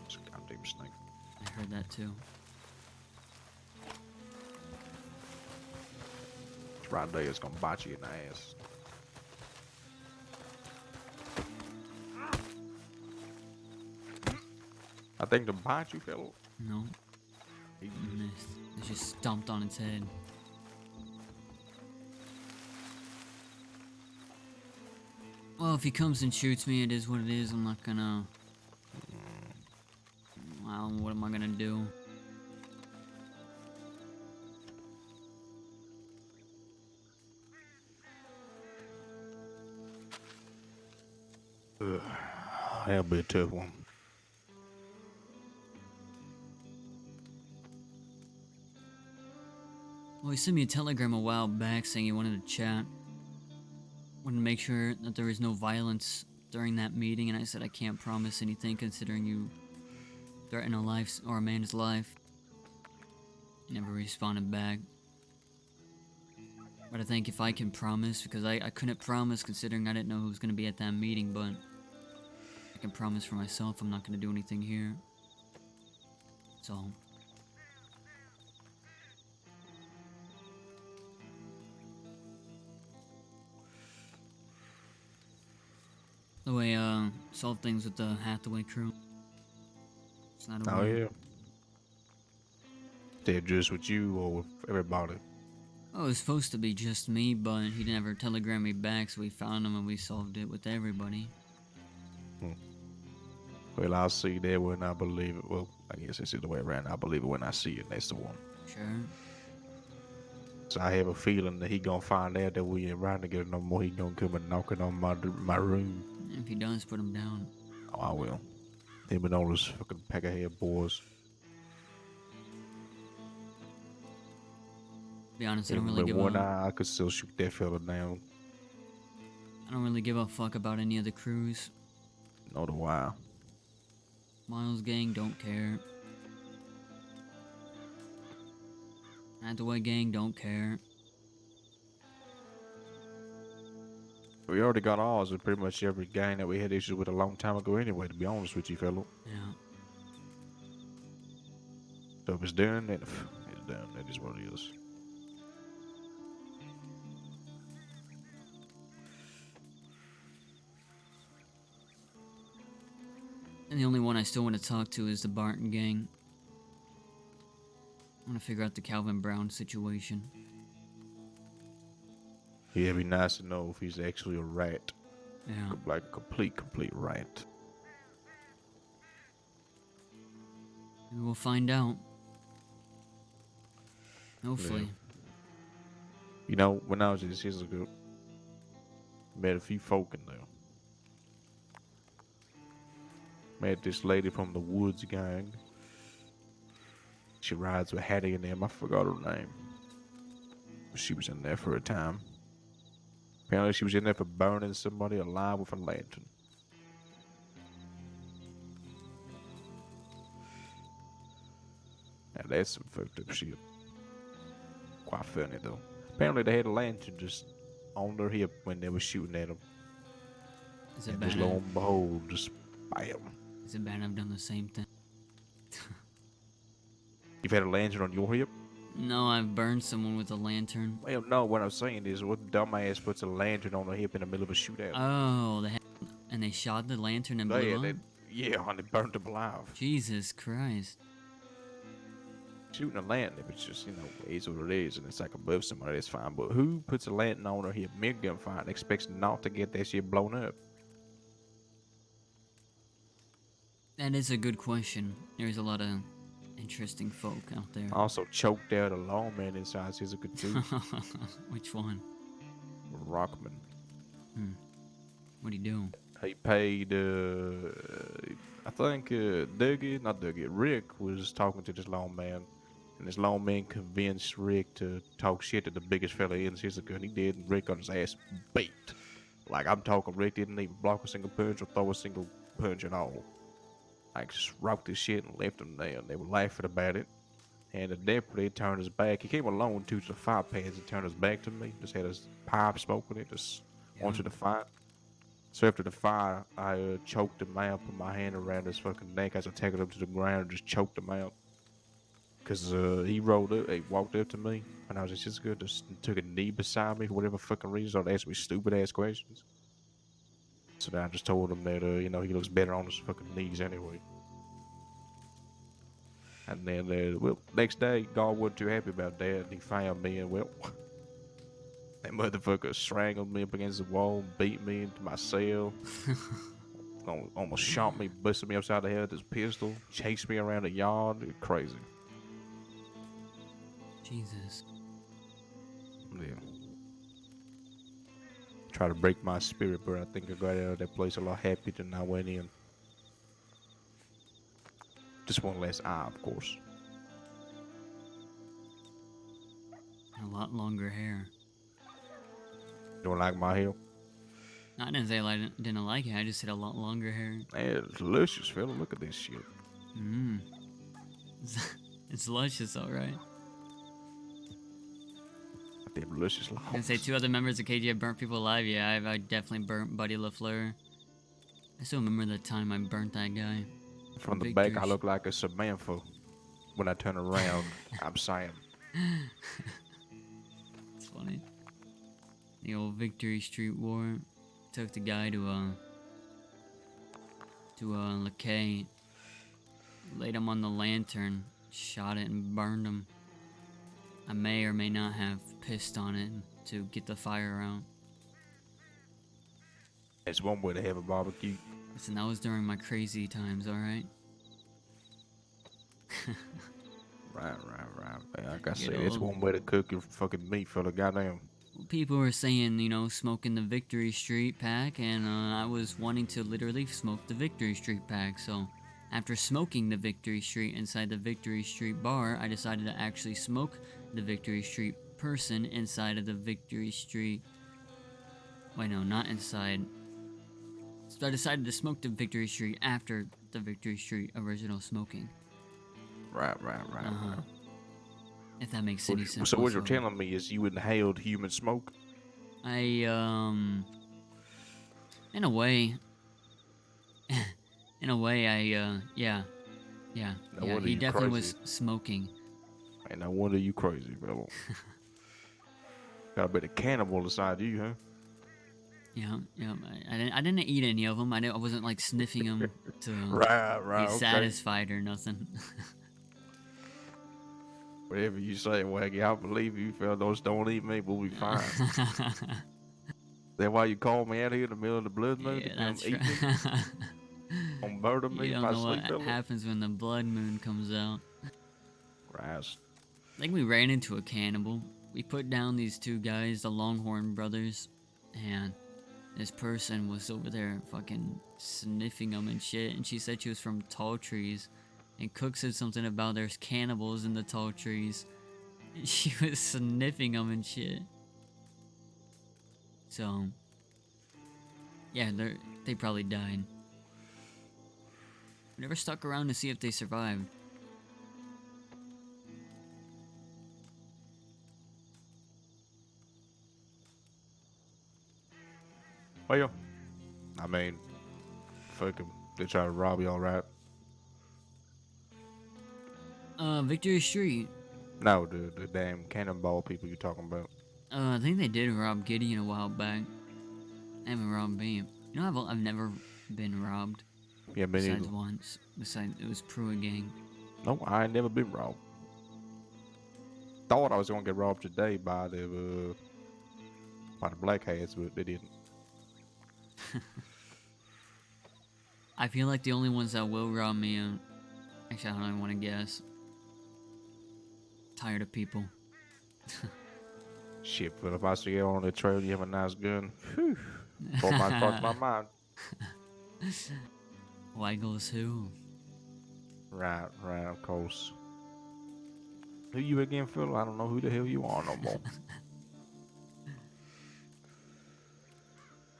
It's a goddamn snake. I heard that too. It's right there. It's gonna bite you in the ass. I think to bite you, fellow. No, He missed. It just stomped on its head. Well, if he comes and shoots me, it is what it is. I'm not gonna. Well, what am I gonna do? That'll be a tough one. Well, he sent me a telegram a while back saying he wanted to chat. Wanted to make sure that there was no violence during that meeting, and I said I can't promise anything considering you threaten a life or a man's life. He never responded back. But I think if I can promise, because I couldn't promise considering I didn't know who was going to be at that meeting, but I can promise for myself I'm not going to do anything here. So. The way solve things with the Hathaway crew. It's not a Oh way. yeah. They're just with you or with everybody. Oh, it was supposed to be just me, but he never telegrammed me back, so we found him and we solved it with everybody. Well, I'll see that when I believe it. Well, I guess it's the other way around. I believe it when I see it. That's the one. Sure. So I have a feeling that he gonna find out that we ain't riding together no more. He gonna come and knocking on my room. If he does, put him down. Oh, I will. Him and all those fucking pack of head boys. To be honest, I don't Even really with give one a. eye, I could still shoot that fella down. I don't really give a fuck about any of the crews. No, the why. Miles gang don't care. Hathaway gang don't care. We already got ours with pretty much every gang that we had issues with a long time ago anyway, to be honest with you, fellow. Yeah. So if it's done, then it's done. That is what it is. And the only one I still want to talk to is the Barton gang. I want to figure out the Calvin Brown situation. Yeah, it'd be nice to know if he's actually a rat. Yeah. Like a complete rat. Maybe we'll find out. Hopefully. You know, when I was in Sizzle, met a few folk in there. Met this lady from the Woods gang. She rides with Hattie and them. I forgot her name. She was in there for a time. Apparently she was in there for burning somebody alive with a lantern. Now that's some fucked up shit. quite funny though. Apparently they had a lantern just on their hip when they were shooting at them. Is it And bad? just lo and behold, just bam. Is it bad I've done the same thing? You've had a lantern on your hip? No, I've burned someone with a lantern. Well, no, what I'm saying is, what dumbass puts a lantern on their hip in the middle of a shootout? Oh, and they shot the lantern and blew up? Yeah, and they burnt them alive. Jesus Christ. Shooting a lantern, if it's just, is what it is, and it's like above somebody, that's fine. But who puts a lantern on their hip mid-gunfire and expects not to get that shit blown up? That is a good question. There's a lot of interesting folk out there. Also choked out a lawman inside Sizzle too. Which one? Rockman. What'd he do? He paid, I think, Rick was talking to this lawman, and this lawman convinced Rick to talk shit to the biggest fella in Sizzle, and he did, and Rick got his ass beat. Like, I'm talking, Rick didn't even block a single punch or throw a single punch at all. Like, just rocked his shit and left him there, and they were laughing about it. And the deputy turned his back. He came along to the fire pans and turned his back to me. Just had his pipe smoking it, just onto the fire. So after the fire, I choked him out, put my hand around his fucking neck as I tackled him to the ground and just choked him out. Cause he rolled up, he walked up to me, and I was just good, just took a knee beside me for whatever fucking reason, started asking me stupid ass questions. So then I just told him that, he looks better on his fucking knees anyway. And then, next day, God wasn't too happy about that, and he found me, and that motherfucker strangled me up against the wall, beat me into my cell, almost shot me, busted me upside the head with his pistol, chased me around the yard, crazy. Jesus. Yeah. Try to break my spirit, but I think I got out of that place a lot happier than I went in. Just one less eye, of course. A lot longer hair. You don't like my hair? I didn't say I didn't like it. I just said a lot longer hair. Man, it's delicious, fella. Look at this shit. It's luscious, alright. Them delicious locks. I can say 2 other members of KG have burnt people alive. Yeah, I definitely burnt Buddy LaFleur. I still remember the time I burnt that guy. From the back, I look like a Samantha. When I turn around, I'm Sam. It's funny. The old Victory Street War. Took the guy to LeKay. Laid him on the lantern. Shot it and burned him. I may or may not have pissed on it to get the fire out. It's one way to have a barbecue. Listen, that was during my crazy times, alright? Right. Man, like I said, it's one way to cook your fucking meat, fella. Goddamn. People were saying, smoking the Victory Street pack, and I was wanting to literally smoke the Victory Street pack, so after smoking the Victory Street inside the Victory Street bar, I decided to actually smoke the Victory Street person inside of the Victory Street... Wait, no, not inside. So I decided to smoke the Victory Street after the Victory Street original smoking. Right. If that makes any sense. So what you're telling me is you inhaled human smoke? In a way. Yeah, he definitely was smoking. And no wonder you crazy, fellow. Got a bit of cannibal inside you, huh? Yeah. I didn't eat any of them. I wasn't like sniffing them to right, be satisfied or nothing. Whatever you say, Wagy, I believe you, fellow. Don't eat me, we'll be fine. That why you called me out here in the middle of the blood moon? Yeah, that's eat right. On murder me You in don't my know sleep, what fellow? happens when the blood moon comes out. Right. I think we ran into a cannibal. We put down these 2 guys, the Longhorn brothers, and this person was over there fucking sniffing them and shit, and she said she was from Tall Trees, and Cook said something about there's cannibals in the Tall Trees, and she was sniffing them and shit. So, yeah, they probably died. We never stuck around to see if they survived. Well, I mean, fuck 'em. They try to rob you, all right? Victory Street. No, the damn cannonball people you talking about. I think they did rob Gideon a while back. They haven't robbed me. You know, I've never been robbed. Yeah, me Besides neither. once. Besides, it was Pruitt gang. No, I ain't never been robbed. Thought I was gonna get robbed today by the black hats, but they didn't. I feel like the only ones that will rob me, actually, I don't even want to guess. Tired of people. Shit, but if I see you on the trail, you have a nice gun. Whew. Thought might cross my mind. Why goes who? Right, of course. Who you again, Phil? I don't know who the hell you are no more.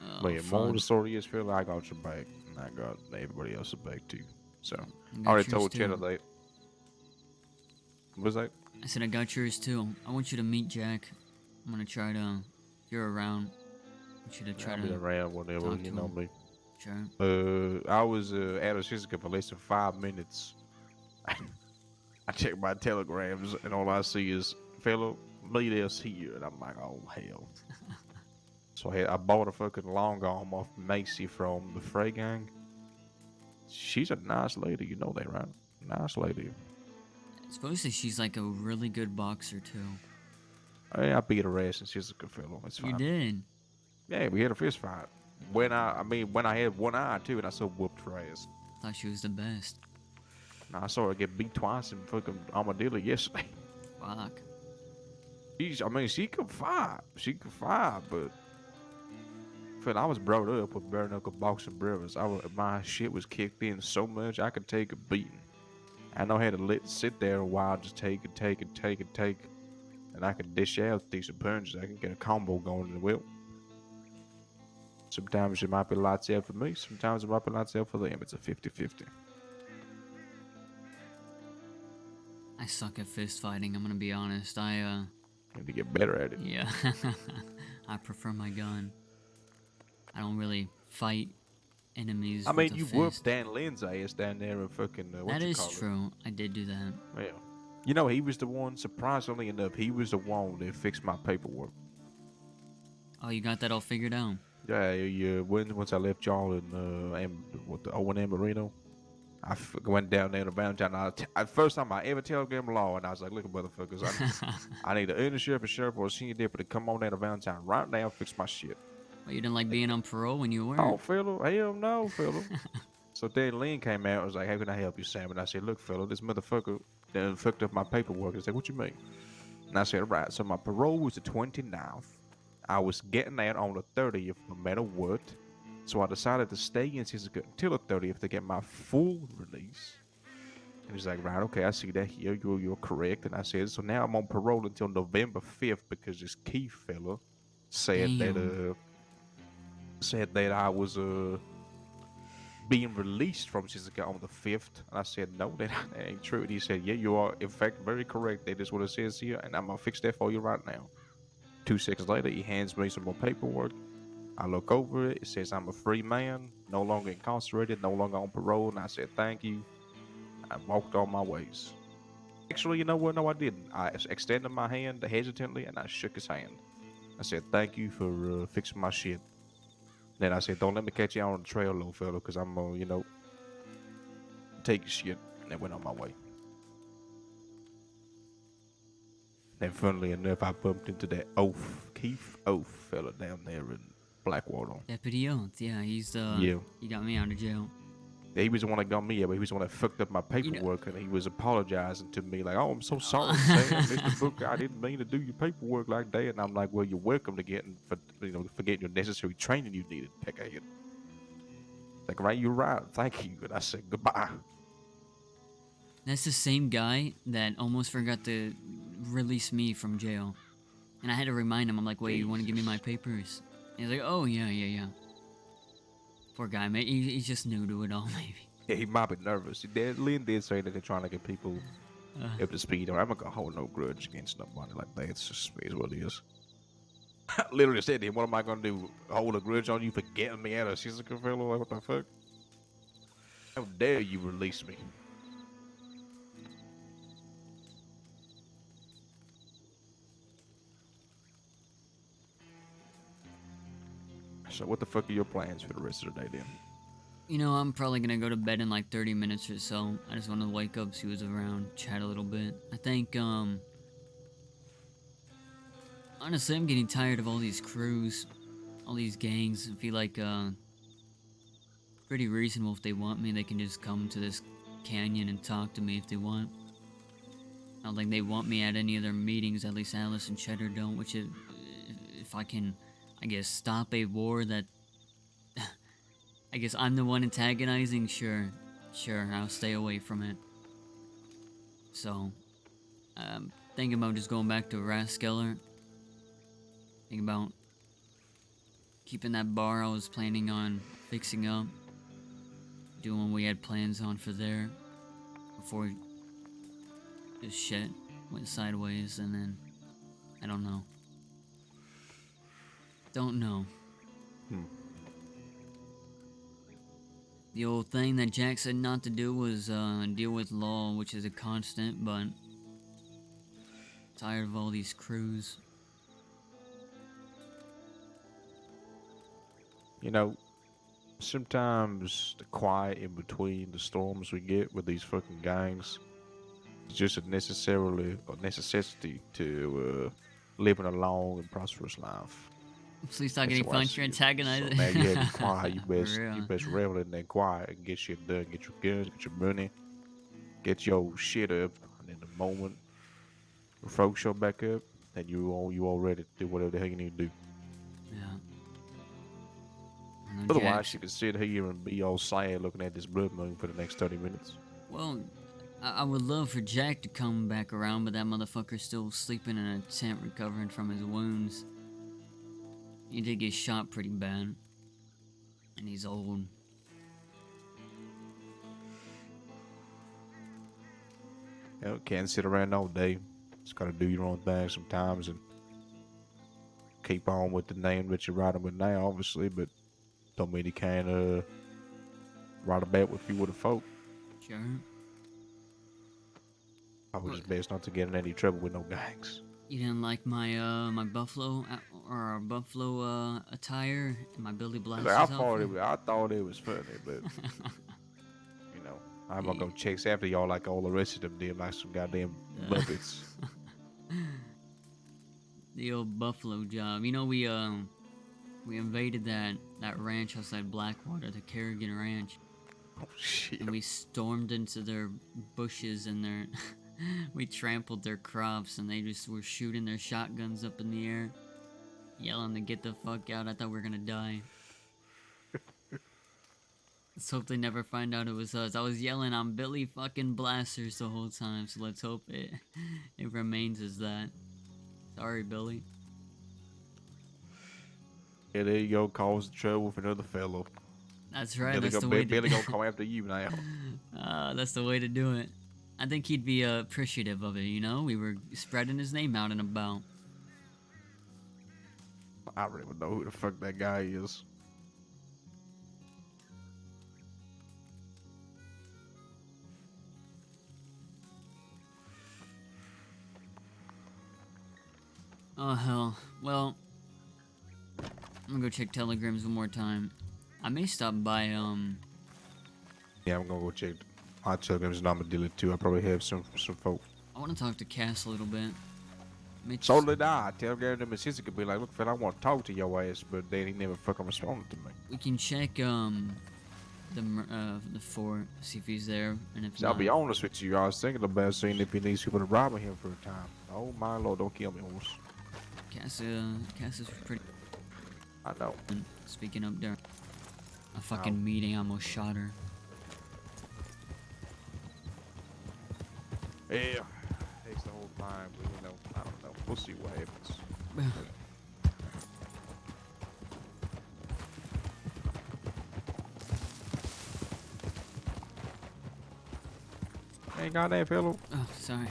Oh, But yeah, more of fun. the story is, Phil, I got your back, and I got everybody else's back too. So, I I got already yours told too. Cheddar that. What was that? I said I got yours too. I want you to meet Jack. I'm gonna try to, if you're around, I want you to try I'll be to around whenever, talk you to know him. me. Sure. I was at a Shizuka for less than 5 minutes. I checked my telegrams, and all I see is, fellow, meet us here. And I'm like, oh, hell. So I bought a fucking long arm off Macy from the Frey gang. She's a nice lady, you know that, right? Nice lady. Supposedly she's like a really good boxer too. I beat her ass, and she's a good fellow. It's fine. You did. Yeah, we had a fist fight. When I had one eye too, and I so whooped her ass. Thought she was the best. And I saw her get beat twice in fucking Armadillo yesterday. Fuck. She could fight. But Phil, I was brought up with bare knuckle boxing brothers. My shit was kicked in so much I could take a beating. I know how to sit there a while, just take, and I can dish out decent punches. I can get a combo going in the wheel. Sometimes it might be lights out for me. Sometimes it might be lights out for them. It's a 50-50. I suck at fist fighting, I'm gonna be honest. I need to get better at it. Yeah. I prefer my gun. I don't really fight enemies I with mean, a you fist. whooped Dan Lynn's ass down there in fucking, That is true. I did do that. Yeah. You know, he was the one, surprisingly enough, he was the one that fixed my paperwork. Oh, you got that all figured out? Yeah, once I left y'all in the O&M Marino, I went down there to Valentine. First time I ever telegram law, and I was like, look, motherfuckers, I need an undersheriff, a sheriff, or a senior deputy to come on down to Valentine right now and fix my shit. Well, you didn't like being on parole when you were? Oh, fella, hell no, fella. So then Lynn came out and was like, how can I help you, Sam? And I said, look, fella, this motherfucker done fucked up my paperwork. He said, what you mean? And I said, right, so my parole was the 29th. I was getting out on the 30th no matter what. So I decided to stay in Siska until the 30th to get my full release. And he's like, right, okay, I see that here. You're correct. And I said, so now I'm on parole until November 5th because this Keith fella said that I was being released from Shizuka on the 5th. And I said, no, that ain't true. And he said, yeah, you are in fact very correct. That is what it says here, and I'm gonna fix that for you right now. 2 seconds later, he hands me some more paperwork. I look over it. It says I'm a free man, no longer incarcerated, no longer on parole. And I said, thank you. I walked on my ways. Actually, you know what? No, I didn't. I extended my hand hesitantly, and I shook his hand. I said, thank you for fixing my shit. Then I said, don't let me catch you on the trail, little fella, because I'm gonna, take your shit. And I went on my way. Then, funnily enough, I bumped into that Keith Oath fella down there in Blackwater. Deputy Oath, yeah, he's Yeah. he got me out of jail. Yeah, he was the one that got me, but he was the one that fucked up my paperwork, and he was apologizing to me like, "Oh, I'm so sorry, Sam, Mr. Booker. I didn't mean to do your paperwork like that." And I'm like, "Well, you're welcome to getting for getting your necessary training you needed, peckerhead." Like, right, you're right. Thank you. And I said goodbye. That's the same guy that almost forgot to release me from jail. And I had to remind him, I'm like, wait, you want to give me my papers? And he's like, oh, yeah. Poor guy, mate. He's just new to it all, maybe. Yeah, he might be nervous. Lynn did say that they're trying to get people up to speed. I'm not gonna hold no grudge against nobody like that. It's just is what it is. I literally said to him, what am I gonna do? Hold a grudge on you for getting me out of Sissica, fellow? Like, what the fuck? How dare you release me? So what the fuck are your plans for the rest of the day then? You know, I'm probably gonna go to bed in like 30 minutes or so. I just want to wake up, see who's around, chat a little bit. I think, honestly, I'm getting tired of all these crews, all these gangs. I feel like, pretty reasonable if they want me. They can just come to this canyon and talk to me if they want. I don't think they want me at any of their meetings, at least Alice and Cheddar don't, which is, if I can, I guess, stop a war that, I guess I'm the one antagonizing, sure, I'll stay away from it. So, thinking about just going back to Raskeller. Thinking about keeping that bar I was planning on fixing up. Doing what we had plans on for there. Before this shit went sideways, and then, I don't know. Don't know. The old thing that Jack said not to do was deal with law, which is a constant, but tired of all these crews. You know, sometimes the quiet in between the storms we get with these fucking gangs is just a necessity to living a long and prosperous life. Please stop That's getting the way I punched, see you're it. antagonizing. So now you have to quiet. You For best real. revel in that quiet and get shit done. Get your guns, get your money, get your shit up, and in the moment the folks show back up, then you all ready to do whatever the hell you need to do. Yeah. I know Otherwise, Jack's- you can sit here and be all sad looking at this blood moon for the next 30 minutes. Well, I would love for Jack to come back around, but that motherfucker's still sleeping in a tent recovering from his wounds. He did get shot pretty bad. And he's old. You know, can't sit around all day. Just gotta do your own thing sometimes and keep on with the name that you're riding with now, obviously, but don't mean you can't ride a bet with few of the folk. Sure. Probably just best not to get in any trouble with no gangs. You didn't like my my buffalo or our buffalo attire and my Billy Blasters Like, outfit? I thought it was funny, but you know, I'm gonna go chase after y'all like all the rest of them did, like some goddamn muppets. The old buffalo job. You know, we invaded that ranch outside Blackwater, the Kerrigan Ranch, Oh shit! and we stormed into their bushes and their we trampled their crops, and they just were shooting their shotguns up in the air, yelling to get the fuck out. I thought we were gonna die. Let's hope they never find out it was us. I was yelling, I'm Billy fucking Blasters the whole time, so let's hope it remains as that. Sorry, Billy. Yeah, there you go, cause the trouble with another fellow. That's right, that's the way to Billy gonna come after you now. that's the way to do it. I think he'd be appreciative of it, you know? We were spreading his name out and about. I don't even know who the fuck that guy is. Oh, hell. Well, I'm gonna go check telegrams one more time. I may stop by, Yeah, I'm gonna go check my telegrams and I'm gonna deal it too. I probably have some folk. I want to talk to Cass a little bit. So did I. Telegram them and sister could be like, look, fella, I want to talk to your ass, but then he never fucking responded to me. We can check, the fort, see if he's there, and if So I'll not, be honest with you, I was thinking about seeing if he needs people to rob him for a time. Oh my lord, don't kill me, horse. Cass is pretty. I know. Speaking up during a fucking meeting, I almost shot her. Yeah, takes the whole time, but you know, I don't know. We'll see what happens. Ain't got that fellow. Oh, sorry.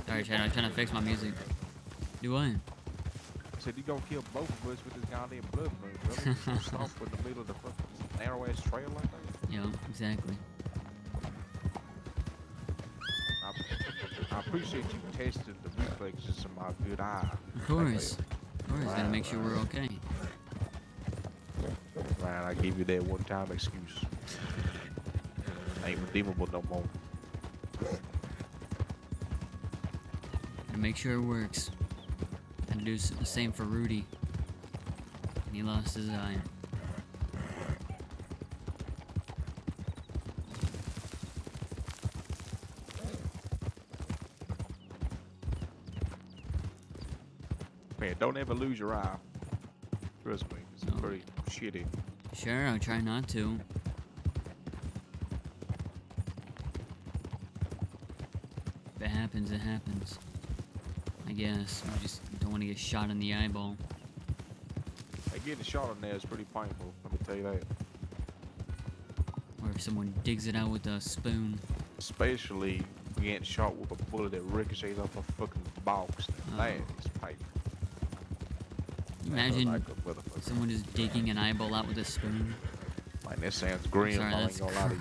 Sorry, Chad, I was trying to fix my music. Do I? I said, you gonna kill both of us with this goddamn blood moon, brother. You stop in the middle of the fucking narrow ass trail like that. Yeah, exactly. I appreciate you testing the reflexes of my good eye. Of course. Of course, gotta make sure we're okay. Right, I give you that one-time excuse. Ain't redeemable no more. Gotta make sure it works. Had to do the same for Rudy. And he lost his eye. Man, don't ever lose your eye. Trust me, it's No. pretty shitty. Sure, I'll try not to. If it happens, it happens. I guess. I just don't want to get shot in the eyeball. Hey, getting a shot in there is pretty painful, let me tell you that. Or if someone digs it out with a spoon. Especially getting shot with a bullet that ricochets off a fucking box. That is painful. Imagine Like a motherfucker. someone just digging an eyeball out with a spoon. Man, that sounds grim. Sorry, I ain't that's gonna lie to you.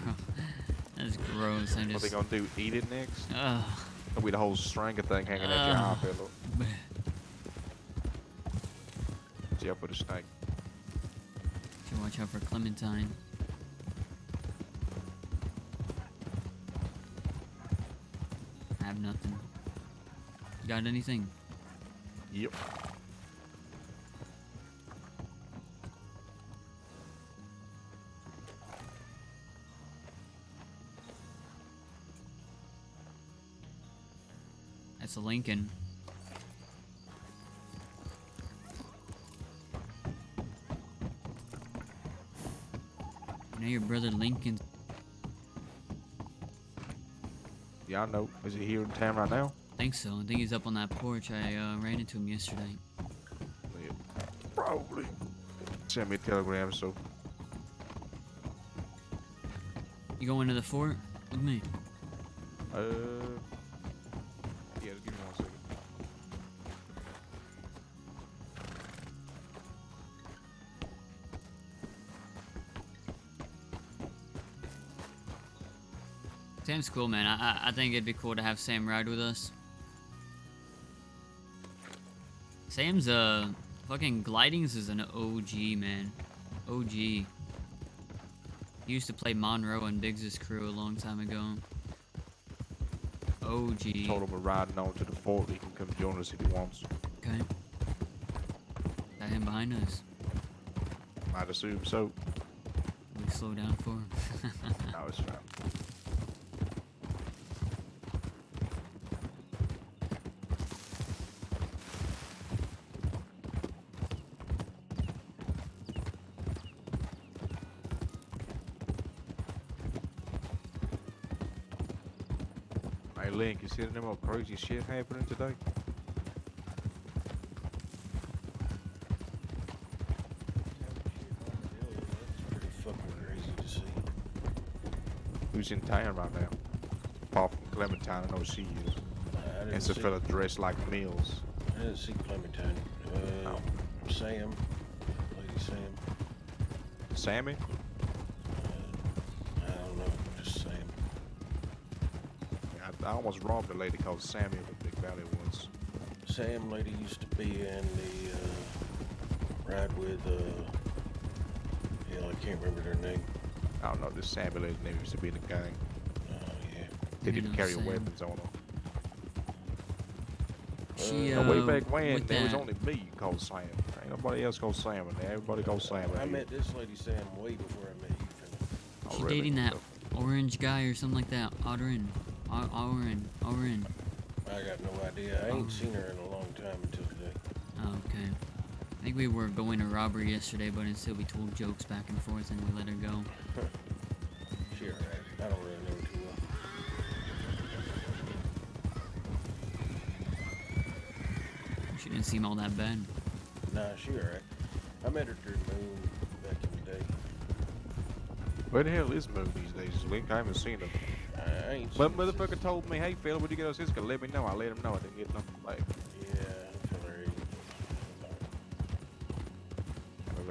That's gross. I What they just. gonna do? Eat it next? Ugh. Gonna be the whole stringer thing hanging at your eye, fellow. See up for the snake. Should watch out for Clementine. I have nothing. You got anything? Yep. That's a Lincoln. You know your brother Lincoln. Yeah, I know. Is he here in town right now? I think so. I think he's up on that porch. I ran into him yesterday. Yeah. Probably. Send me a telegram, so. You going to the fort with me? Yeah, give me 1 second. Sam's cool, man. I think it'd be cool to have Sam ride with us. Sam's fucking glidings is an OG, man. OG. He used to play Monroe and Biggs' crew a long time ago. OG. Told him we're riding on to the fort. He can come join us if he wants. Okay. Got him behind us. Might assume so. We slow down for him. No, it's fine. Hey, Link, you see any more crazy shit happening today? Pretty fucking crazy to see. Who's in town right now? Apart from Clementine, I know she is. I didn't It's a see- fella dressed like Mills. I didn't see Clementine. Sam, Lady Sam. Sammy? I don't know, just Sam. I almost robbed a lady called Sammy in the Big Valley once. Sam lady used to be in the ride with hell, I can't remember their name. I don't know, this Sammy lady's name used to be in the gang. Oh yeah. They You didn't know carry Sam. weapons on them. She, Now, way back when, with there was that- only me called Sam. Ain't nobody else called Sam in there. Everybody called Sam. I out met this lady Sam way before I met you, fella. here. She Oh, really? dating that orange guy or something like that. Orin. Orin. I got no idea. I ain't seen her in a long time until today. Oh, okay. I think we were going to robbery yesterday, but instead we told jokes back and forth and we let her go. She alright. I don't really know her too well. She didn't seem all that bad. Nah, she alright. I met her through Moon back in the day. Where the hell is Moon these days, Link? I haven't seen him. I ain't But seen her motherfucker since- told me, hey, fella, would you get us this? Let me know. I let him know. I didn't get nothing back. Yeah, that fella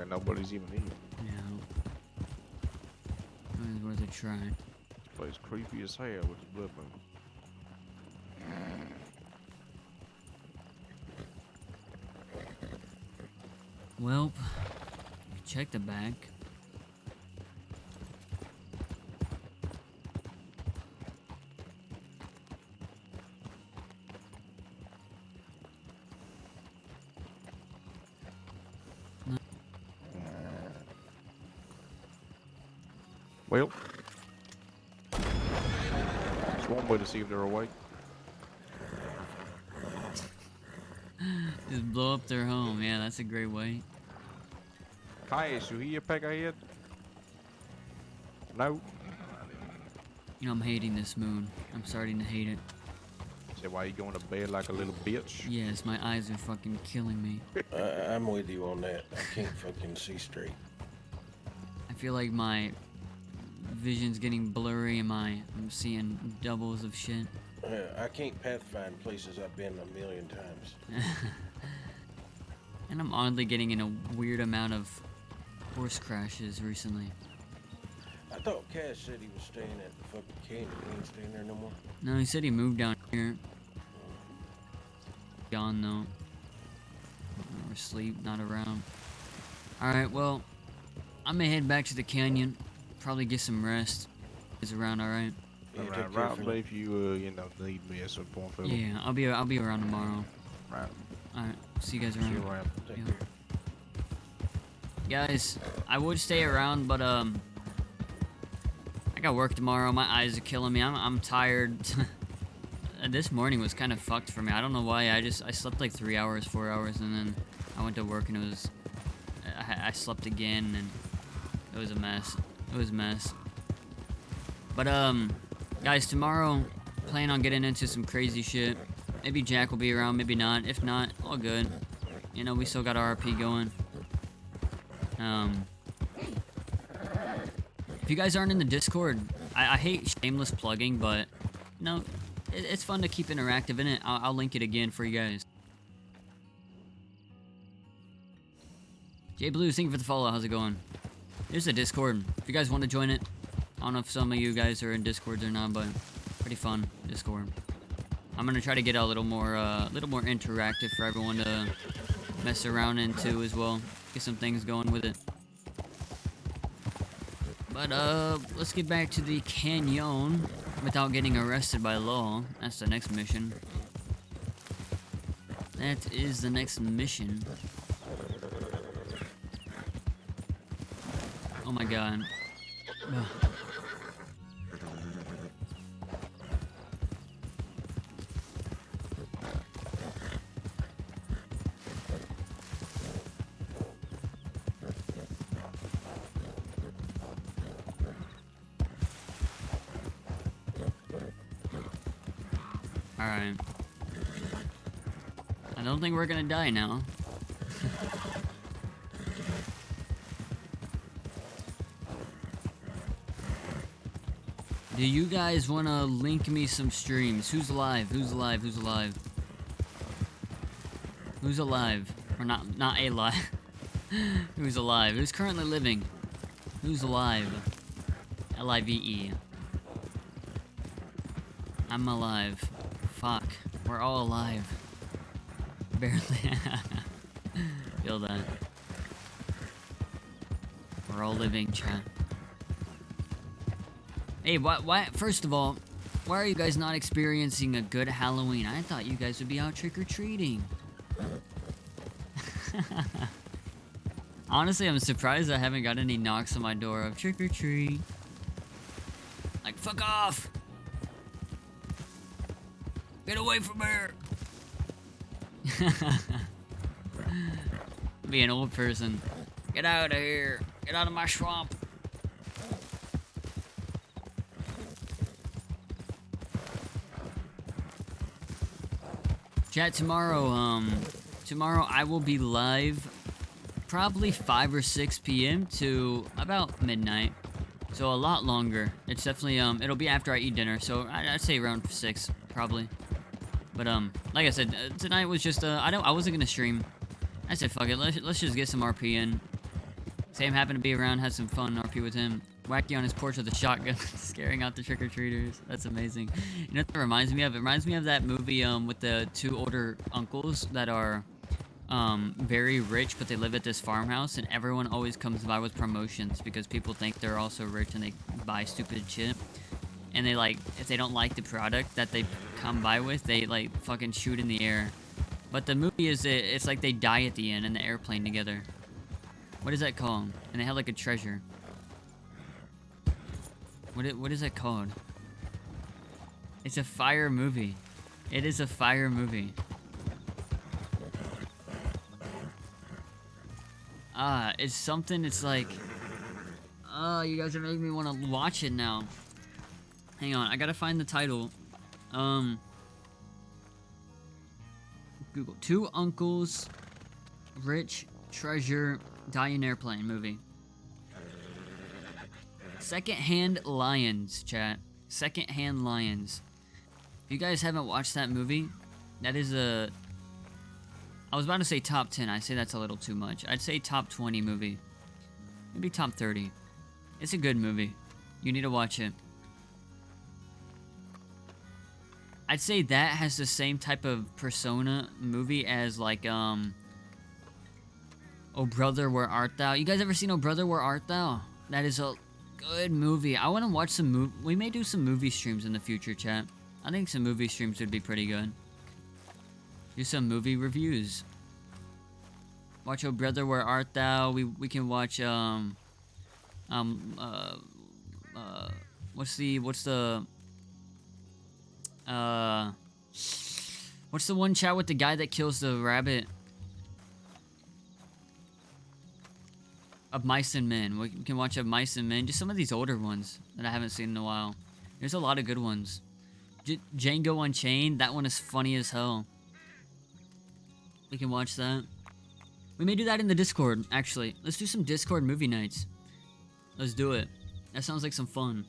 like nobody's even here. Yeah. It's worth a try. This place creepy as hell with the blood moon. Well, check the back. Well, it's one way to see if they're awake. Just blow up their home. Yeah, that's a great way. Caius, you hear peck ahead? No? You know, I'm hating this moon. I'm starting to hate it. Say, why you going to bed like a little bitch? Yes, my eyes are fucking killing me. I'm with you on that. I can't fucking see straight. I feel like my vision's getting blurry and I'm seeing doubles of shit. I can't pathfind places I've been a million times. And I'm oddly getting in a weird amount of horse crashes recently. I thought Cass said he was staying at the fucking canyon. He ain't staying there no more. No, he said he moved down here. Gone though. Or asleep, not around. Alright, well, I'm gonna head back to the canyon. Probably get some rest. Is around alright? Yeah, take Right, care, right, Phil. but if you, need me at some point, Phil. Yeah, I'll be around tomorrow. Right. Alright, see you guys See around. you around. Take Yeah. care. Guys, I would stay around, but I got work tomorrow. My eyes are killing me. I'm tired. This morning was kind of fucked for me. I don't know why. I slept like 3 hours, 4 hours, and then I went to work and it was I slept again and it was a mess. It was a mess. But guys, tomorrow plan on getting into some crazy shit. Maybe Jack will be around, maybe not. If not, all good. You know, we still got RP going. If you guys aren't in the Discord, I hate shameless plugging, but no, it's fun to keep interactive in it. I'll link it again for you guys. J Blues, thank you for the follow. How's it going? There's the Discord. If you guys want to join it, I don't know if some of you guys are in Discords or not, but pretty fun Discord. I'm gonna try to get a little more interactive for everyone to mess around into as well. Get some things going with it. But let's get back to the canyon without getting arrested by law. That's the next mission. That is the next mission. Oh my god. Ugh. Alright. I don't think we're gonna die now. Do you guys wanna link me some streams? Who's alive? Who's alive? Who's alive? Who's alive? Or not alive. Who's alive? Who's currently living? Who's alive? L-I-V-E. I'm alive. Fuck. We're all alive. Barely. Feel that. We're all living, chat. Hey, why? First of all, why are you guys not experiencing a good Halloween? I thought you guys would be out trick-or-treating. Honestly, I'm surprised I haven't got any knocks on my door of trick-or-treat. Like, fuck off! Get away from here! Be an old person. Get out of here! Get out of my swamp! Chat, tomorrow I will be live probably 5 or 6 p.m. to about midnight. So a lot longer. It's definitely, it'll be after I eat dinner, so I'd say around 6, probably. But, like I said, tonight was just, I wasn't gonna stream. I said, fuck it, let's just get some RP in. Sam happened to be around, had some fun RP with him. Wacky on his porch with a shotgun, scaring out the trick-or-treaters. That's amazing. You know what that reminds me of? It reminds me of that movie with the two older uncles that are very rich, but they live at this farmhouse, and everyone always comes by with promotions because people think they're also rich and they buy stupid shit. And they like, if they don't like the product that they come by with, they like fucking shoot in the air. But the movie is, it's like they die at the end in the airplane together. What is that called? And they have like a treasure. What is that called? It's a fire movie. It is a fire movie. It's something, it's like... you guys are making me want to watch it now. Hang on, I gotta find the title. Google. Two uncles, rich, treasure, die in airplane movie. Secondhand Lions, chat. Secondhand Lions. If you guys haven't watched that movie, that is a... I was about to say top 10. I say that's a little too much. I'd say top 20 movie. Maybe top 30. It's a good movie. You need to watch it. I'd say that has the same type of persona movie as like, Oh Brother, Where Art Thou? You guys ever seen Oh Brother, Where Art Thou? That is a good movie. I want to watch some we may do some movie streams in the future, chat. I think some movie streams would be pretty good. Do some movie reviews. Watch Oh Brother, Where Art Thou? We can watch what's the one, chat, with the guy that kills the rabbit? Of Mice and Men. We can watch Of Mice and Men. Just some of these older ones that I haven't seen in a while. There's a lot of good ones. Django Unchained. That one is funny as hell. We can watch that. We may do that in the Discord, actually. Let's do some Discord movie nights. Let's do it. That sounds like some fun.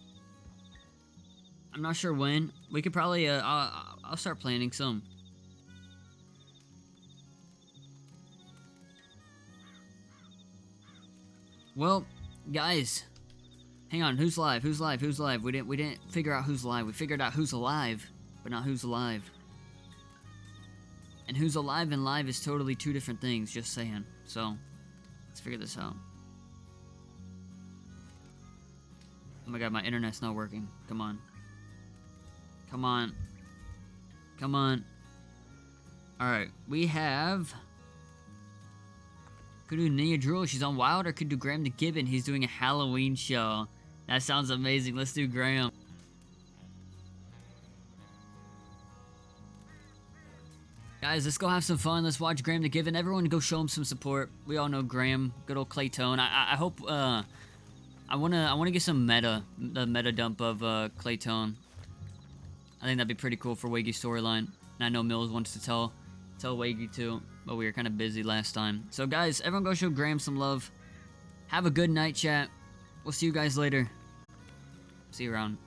I'm not sure when. We could probably, I'll start planning some. Well, guys, hang on. Who's live? Who's live? Who's live? We didn't figure out who's live. We figured out who's alive, but not who's alive. And who's alive and live is totally two different things. Just saying. So, let's figure this out. Oh my god, my internet's not working. Come on. Come on. Come on. Alright, we have... Could do Nia Drool, she's on Wild, or could do Graham the Gibbon, he's doing a Halloween show. That sounds amazing, let's do Graham. Guys, let's go have some fun, let's watch Graham the Gibbon. Everyone go show him some support. We all know Graham, good old Claytone. I hope, I wanna get some the meta dump of Claytone. I think that'd be pretty cool for Wagy's storyline. And I know Mills wants to tell Wagy too, but we were kind of busy last time. So guys, everyone go show Graham some love. Have a good night, chat. We'll see you guys later. See you around.